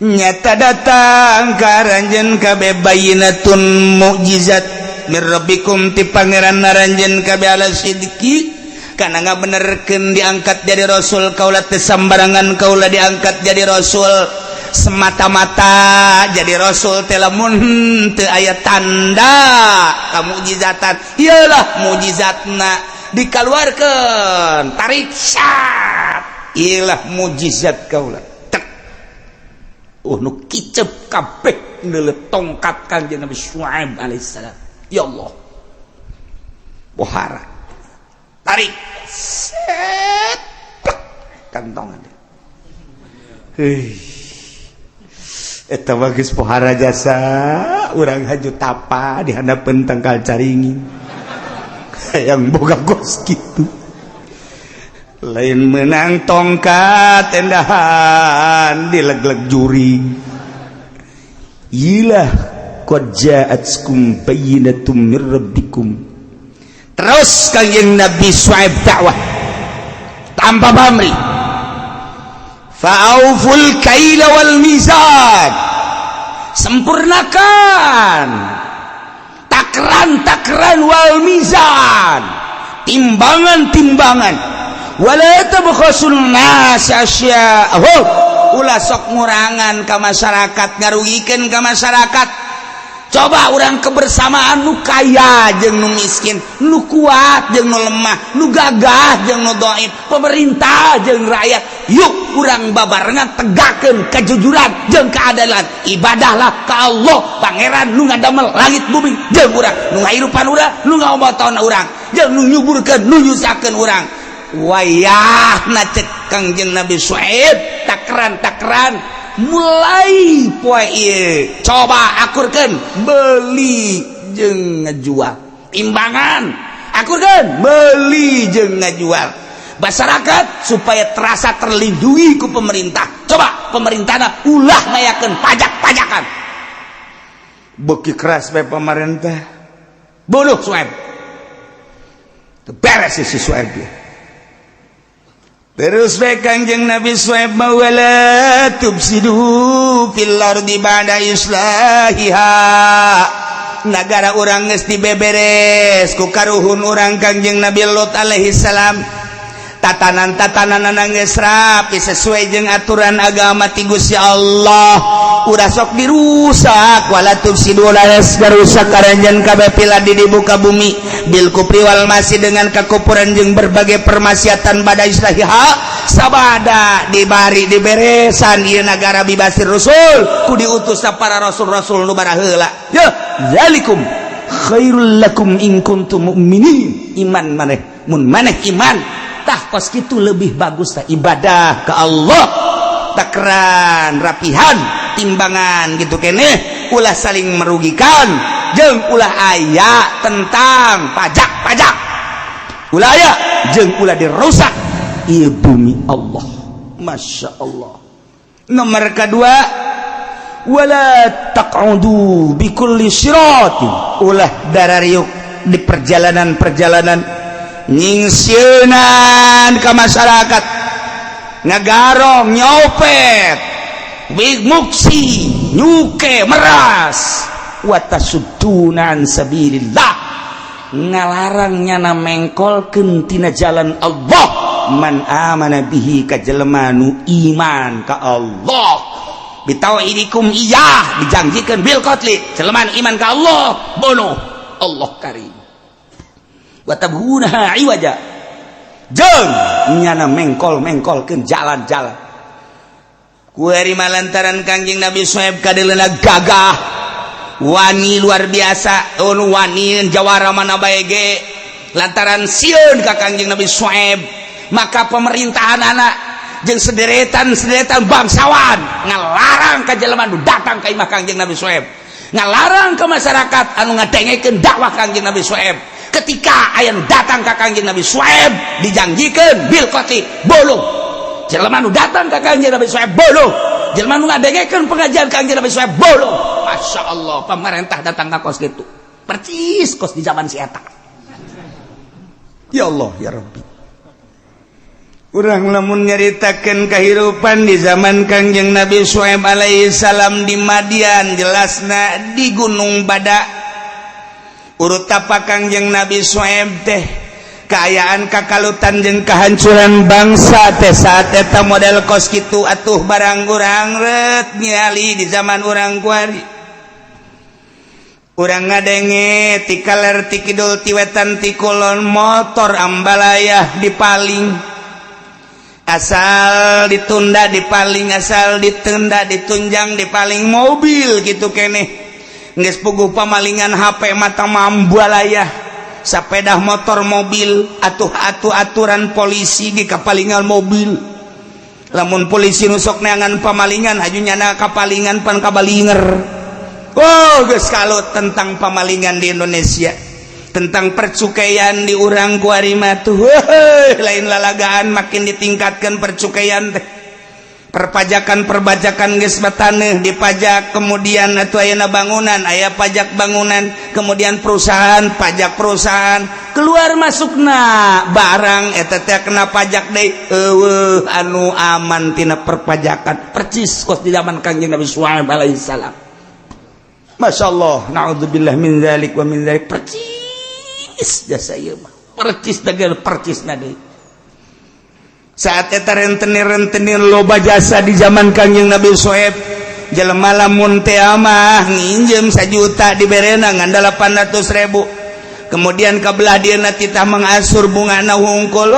nyata datang karanjeun kabeh bayyinatun mukjizat mir rabbikum ti pangeran naranjeun kabeh ala sidqi kana ngabenerkeun diangkat jadi rasul kaula teu sambarangan kaula diangkat jadi rasul semata-mata jadi rasul teh lamun teu aya tanda kamukjizatan iyalah mukjizatna dikaluarkeun tarik syat iyalah mukjizat kaula tek nu kicep kabeh neuleut tongkat Kanjeng Nabi Shu'aib alaihissalam ya Allah bohara tarik set kantongan eta bagus pohara jasa urang haju tapa di hadapan tangkal caringin yang boga gos gitu lain menang tongkat endahan dileg-leg juring ilah qad ja'atkum bayyinatum mir rabbikum terus Kanjeng Nabi Shu'aib dakwah tanpa pamrih fa'auful kaila wal mizan sempurnakan takran wal mizan timbangan wala tabkhasul nas asya'ahum ulah sok ngurangan ka masyarakat ngarugikeun ka masyarakat coba urang kebersamaan nu kaya jeung nu miskin nu kuat jeung nu lemah nu gagah jeung nu dhaif pemerintah jeung rakyat yuk urang babarengan tegakeun kejujuran jeung keadilan ibadahlah ka Allah pangeran nu ngadamel langit bumi jeung urang nu ngahirupan urang nu ngaomoton urang jeung nu nyuburkeun nu nyusakeun urang wayah na cek Kangjeng Nabi Syuaib takran mulai poe ieu coba akurkeun beli jeung ngajual timbangan akurkeun beli jeung ngajual masyarakat supaya terasa terlindungi ku pemerintah. Coba pemerintahna ulah ngayakeun pajak-pajakan beuki keras bae pemerintah bunuh Syuaib beres si Syuaib ya. Terus bae Kangjeng Nabi Syuaib wala tufsidu fil ardi ba'da islahiha. Nagara urang geus dibeberes ku karuhun urang Kangjeng Nabi Lot alaihi salam. Tatanan-tatanan geus rapi sesuai jeung aturan agama ti Gusti Allah. Udah sok dirusak wala tufsidu laes garusak karanjan kabeh piladi di muka bumi bil kufri wal masih dengan kakupuran jeung berbagai permaksiatan bada islahiha sabada dibari diberesan ieu nagara bibasir rasul ku diutus para rasul-rasul nu baraheula ya zalikum khairul lakum in kuntum mu'minin iman maneh mun maneh iman tah kos kitu lebih bagus tah ibadah ka Allah takran rapihan timbangan gitu keneh ulah saling merugikan jeung ulah aya tentang pajak-pajak ulah aya jeung ulah dirusak ieu bumi Allah. Masya Allah. Nomor kedua wala taq'udu bikulli siratin ulah darariuk di perjalanan-perjalanan nyingsieunan ka masyarakat ngagarong nyopet big muksi nyuke meras watasuddunan sabilillah ngalarang nyana mengkolkeun tina jalan Allah man amana bihi ka jelema nu iman ka Allah bitauhidikum iyah dijanjikeun bil qatli jelema iman ka Allah bono Allah karim wa tabghuna iwaja jeung nyana mengkol-mengkolkeun jalan-jalan kuari malantaran Kangjeng Nabi Syuaib kadeulana gagah wani luar biasa wani jawara mana bae ge lantaran sieun ka Kangjeng Nabi Syuaib maka pemerintahan anak jeung sederetan bangsawan ngalarang ka jelema nu datang ka imah Kangjeng Nabi Syuaib ngalarang ke masyarakat anu ngadengekeun dakwah Kangjeng Nabi Syuaib ketika aya nu datang ka Kangjeng Nabi Syuaib dijanjikeun bil qatli bolong jelema nu datang ka Kangjeng Nabi Syuaib bolong jelema nu ngadengekeun pengajian Kangjeng Nabi Syuaib bolong. Masya Allah pemerintah datang ka kos kitu percis kos di zaman si eta ya Allah ya Rabbi. Urang lamun nyaritakeun kahirupan di zaman Kangjeng Nabi Syuaib alaihi salam di Madian jelasna di Gunung Badak urut apa Kangjeng Nabi Syuaib teh kaayaan kakalutan jeung kahancuran bangsa teh saat eta model kos kitu atuh barang urang ret nyali di zaman urang kuari urang ngadenge ti kaler ti kidul ti wetan ti kulon motor ambalayah dipaling asal ditunda dipaling asal ditunda ditunjang dipaling mobil gitu keneh geus puguh pamalingan HP mata mambalayah sepeda motor mobil atuh aturan polisi di kapalingan mobil lamun polisi nusok neangan pamalingan hajunyana kapalingan pan kabalinger. Oh geus kalut tentang pamalingan di Indonesia tentang percukaian di urang kuari mah tuh lain lalagaan makin ditingkatkan percukaian teh perpajakan geus bataneuh dipajak kemudian atuh ayeuna bangunan aya pajak bangunan kemudian perusahaan pajak perusahaan keluar masukna barang eta teh kena pajak deui eueuh anu aman tina perpajakan percis kos di zaman Kangjeng Nabi Syuaib alaihi salam. Masya Allah naudzubillah min dzalik wa min dzalik percis jasa ieu mah percis dagel percis na deui saat eta rentenir loba jasa di zaman Kangjeng Nabi Syuaib jelema lamun teh mah nginjem 1 juta diberena ngandal 800.000 kemudian kabelah dieuna titah mengasur bungana hungkul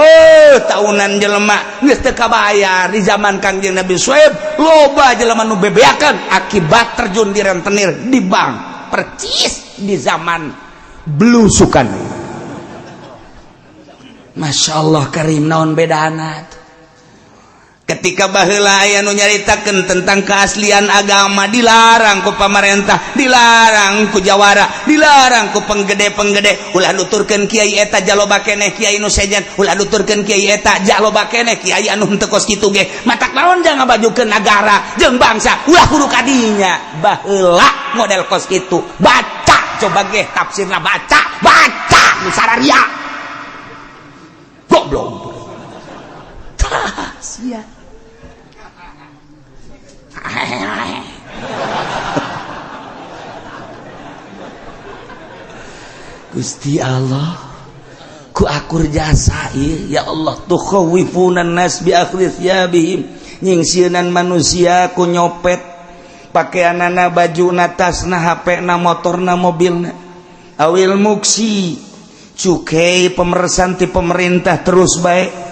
taunan jelema geus teu kabayar di zaman Kangjeng Nabi Syuaib loba jelema nu bebeakeun akibat terjun di rentenir di bank percis di zaman belusukan Masya Allah karim naon bedana tuh. Ketika baheula aya nu nyaritakeun tentang keaslian agama dilarang ku pamarentah, dilarang ku jawara, dilarang ku penggede-penggede. Ulah nuturkeun kiai eta jaloba keneh kiai nu sejen, ulah nuturkeun kiai eta jaloba keneh kiai anu henteu kos kitu ge. Matak naon jang ngabajukeun negara jeung bangsa, ulah kudu kadinya. Baheula model kos kitu. Baca coba ge tafsirna, baca nu sararia. Goblok. Sia. Gusti Allah ku akur jasa ieu ya Allah tukhawifunan nas bi akhri thiyabihim nyingsieunan manusia ku nyopet pakaianana bajuna tasna HP-na motorna mobilna awil muksi cukai pemeresan ti pemerintah terus baik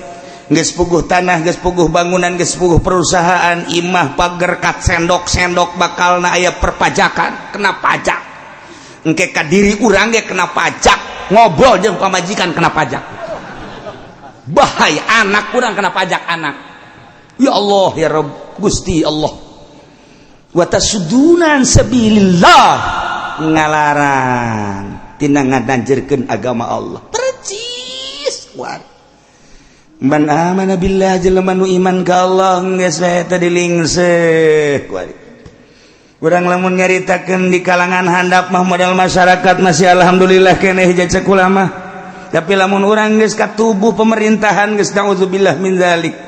geus puguh tanah, geus puguh bangunan, geus puguh perusahaan, imah pager kat sendok-sendok bakalna aya perpajakan, kena pajak. Engke ka diri urang ge kena pajak, ngobrol jeung pamajikan kena pajak. Bahaya anak urang kena pajak anak. Ya Allah ya Rabb Gusti Allah. Wa tasuddunan sabilillah ngalarang tina ngadanjerkeun agama Allah. Percis kuat. Man amana billah jelema nu iman ka Allah geus bae teh dilingseuk kuari. Urang lamun nyaritakeun di kalangan handap mah model masyarakat masih alhamdulillah keneh jajak ulama. Tapi lamun urang geus ka tubuh pemerintahan geus naudzubillah min zalik.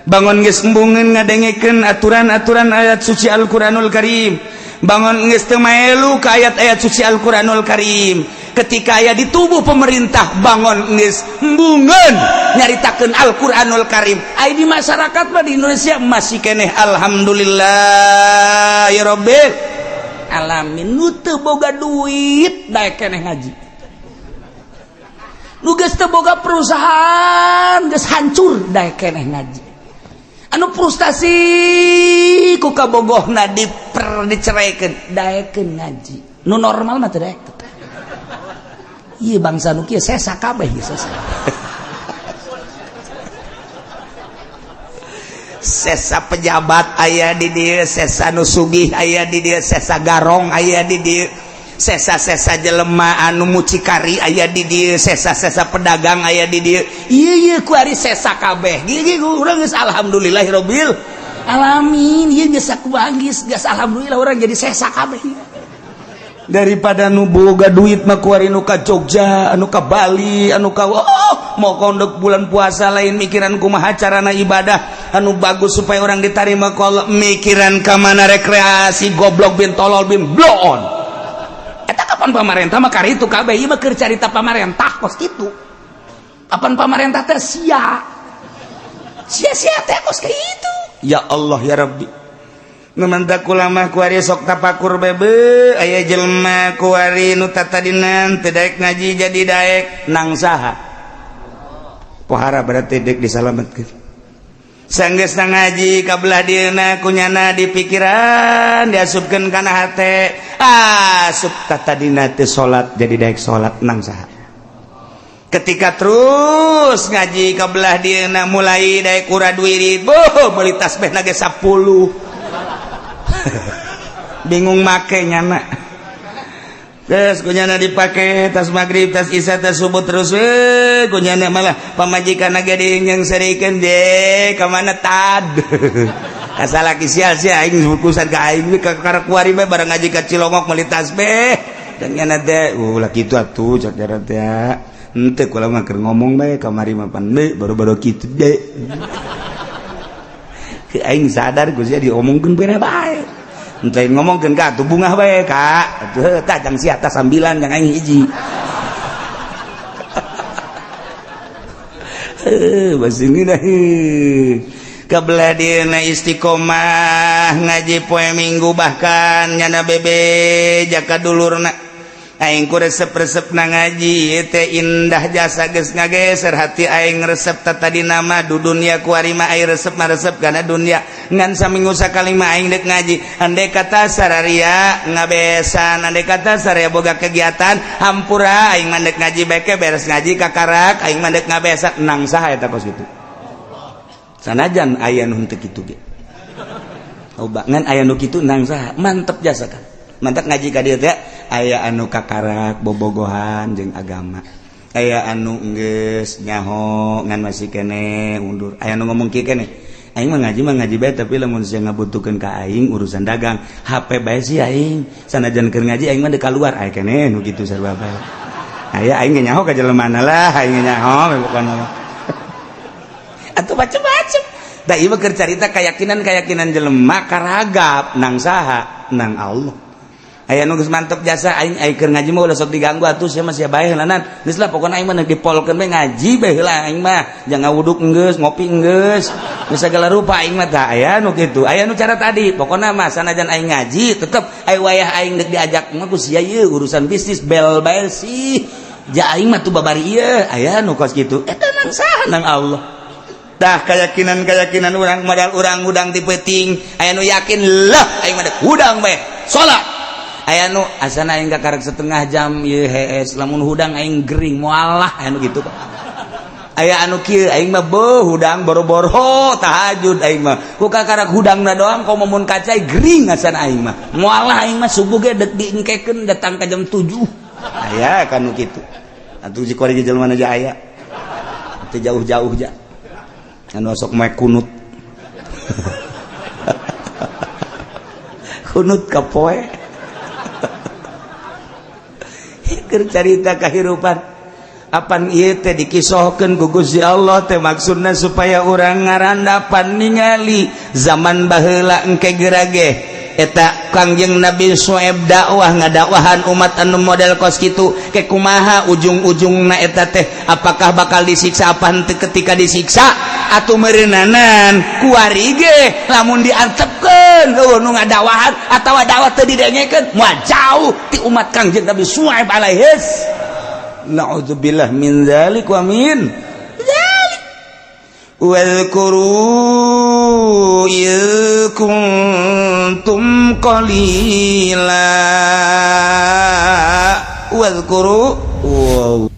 Bangun geus embungeun ngadengekeun aturan-aturan ayat suci Al-Qur'anul Karim. Bangun geus teu maelu ka ayat-ayat suci Al-Qur'anul Karim. Ketika aya di tubuh pemerintah bangun geus embungeun nyaritakeun Al-Qur'anul Karim. Ai di masyarakat mah di Indonesia masih keneh alhamdulillah ya rabbil alamin. Nu teu boga duit daek keneh ngaji. Nu geus teu boga perusahaan geus hancur daek keneh ngaji. Anu frustasi ku kabogohna diceraikeun daekeun ngaji. Nu normal mah teu daek. Iya bangsa nu kieu sesa kabeh ieu sesa. Sesa pejabat aya di dieu, sesa nu sugih aya di dieu, sesa garong aya di dieu, sesa-sesa jelema anu mucikari aya di dieu, sesa-sesa pedagang aya di dieu. Ieu ku ari sesa kabeh. Gigi urang geus alhamdulillahirabbil alamin. Ieu geus sakubanggis, geus alhamdulillah urang jadi sesa kabeh. Daripada nu boga duit mah kuari nu ka Jogja, anu ka Bali, anu ka mau kondok bulan puasa lain mikiran kumaha carana ibadah anu bagus supaya orang ditarima ku Allah, mikiran ka mana rekreasi goblok bin tolol bin bloon. Eta kapan pamarentah mah kari itu kabeh ieu mah keur carita pamarentah kos kitu. Kapan pamarentah teh sia teh kos kitu. Ya Allah ya Rabbi. Numantak ulama kuari sok tapakur bebe aya jelema kuari nu tatadinan teu daek ngaji jadi daek nang saha pohara berarti dek disalametkeun sanggeus ngaji kabelah dieuna kunyana di pikiran diasupkeun kana hate asup tatadina teu salat jadi daek salat nang saha. Ketika terus ngaji kabelah dieuna mulai daek ura duirit meuli tasbihna ge 10 bingung make nyana terus kunyana dipake tas maghrib tas isya tas subuh terus kunyana malah pamajikan gede yang serikeun deh kamana tad asalaki sial aing urusan ka aing ka kuari bae bareng ngaji ka Cilongok meuli tasbih dan nyana teh ulah kitu atuh cak darat teh henteu kula mah keur ngomong bae kamari mah pan baru-baru kitu deh aing sadar geus diomongkeun bener bae. Entae ngomongkeun ka atuh bungah bae ka. Atuh tah jang sia tah sambilan jang aing hiji. Basini dah. Kabelah dieuna istiqomah ngaji poe Minggu bahkan nyana bebe jaka dulurna. aing ku resep-resep na ngaji teh indah jasa geus ngageser hati aing resep tadi nama du dunia ku ari mah aing resep mah resep kana dunia ngan saminggu sakali mah aing dek ngaji andai kata sararia ngabesan andai kata sararia boga kegiatan hampura aing mah dek ngaji beke beres ngaji kakarak aing mah dek ngabesan nang saha eta kos kitu sanajan aya nu henteu kitu ge loba ngan aya nu kitu nang saha mantep jasa kan mantap ngaji ka dieu teh aya anu kakarak bobogohan jeung agama aya anu geus nyaho ngan masih kene undur aya anu ngomong kieu keneh aing mah ngaji bae tapi lamun sia ngabutuhkeun ka aing urusan dagang HP bae sih aing sanajan keur ngaji aing mah deuk kaluar aya keneh nu kitu sarua bae aya aing nyaho ka jelemana lah aing nyaho pokona atuh macem-macem da ieu keur carita keyakinan jelema karagap nang saha nang Allah aya nu geus mantep jasa aing keur ngaji mah ulah sok diganggu atuh sia mah sia bae heulanan geus lah pokona aing mah dipolkeun bae ngaji bae heula aing mah jangan wuduk enggeus ngopi enggeus geus sagala rupa aing mah tah aya nu kitu aya nu cara tadi pokona mah sanajan aing ngaji tetep aya wayah aing deuk diajak mah ku sia ieu urusan bisnis bel bae sih ja aing mah tuh babari ieu aya nu kos kitu eta nang saha nang Allah dah keyakinan urang modal urang hudang ti peuting aya nu yakin lah aing mah deuk hudang bae salat aya nu asana aing kakarek setengah jam ieu hees lamun hudang aing gering moalah aya nu kitu aya anu kieu aing mah beuh hudang boro-boro tahajud aing mah ku kakarek hudangna doang komo mun kacai gering asana aing mah moalah aing mah subuh ge deuk diengkekeun datang ka jam 7 aya kanu kitu atuh jikori jelema aja aya teu jauh-jauh ja anu sok mae kunut kunut ka poe keur carita kahirupan apan ieu teh dikisahkeun ku Gusti Allah teh maksudna supaya urang ngarandapan ningali zaman baheula engke gerage eta Kangjeng Nabi Syuaib dakwah ngadakwahan umat anu model kos kitu ke kumaha ujung-ujungna eta teh apakah bakal disiksa apa henteu ketika disiksa atuh meureunanan kuari ge lamun diantepkeun heuh nu ngadakwahan atawa dakwah teu didengekeun moal jauh ti umat Kangjeng Nabi Syuaib alaihis na'udzubillah min dzalik wa min dzalik wadhkuru idh kuntum qalila wadhkuru wow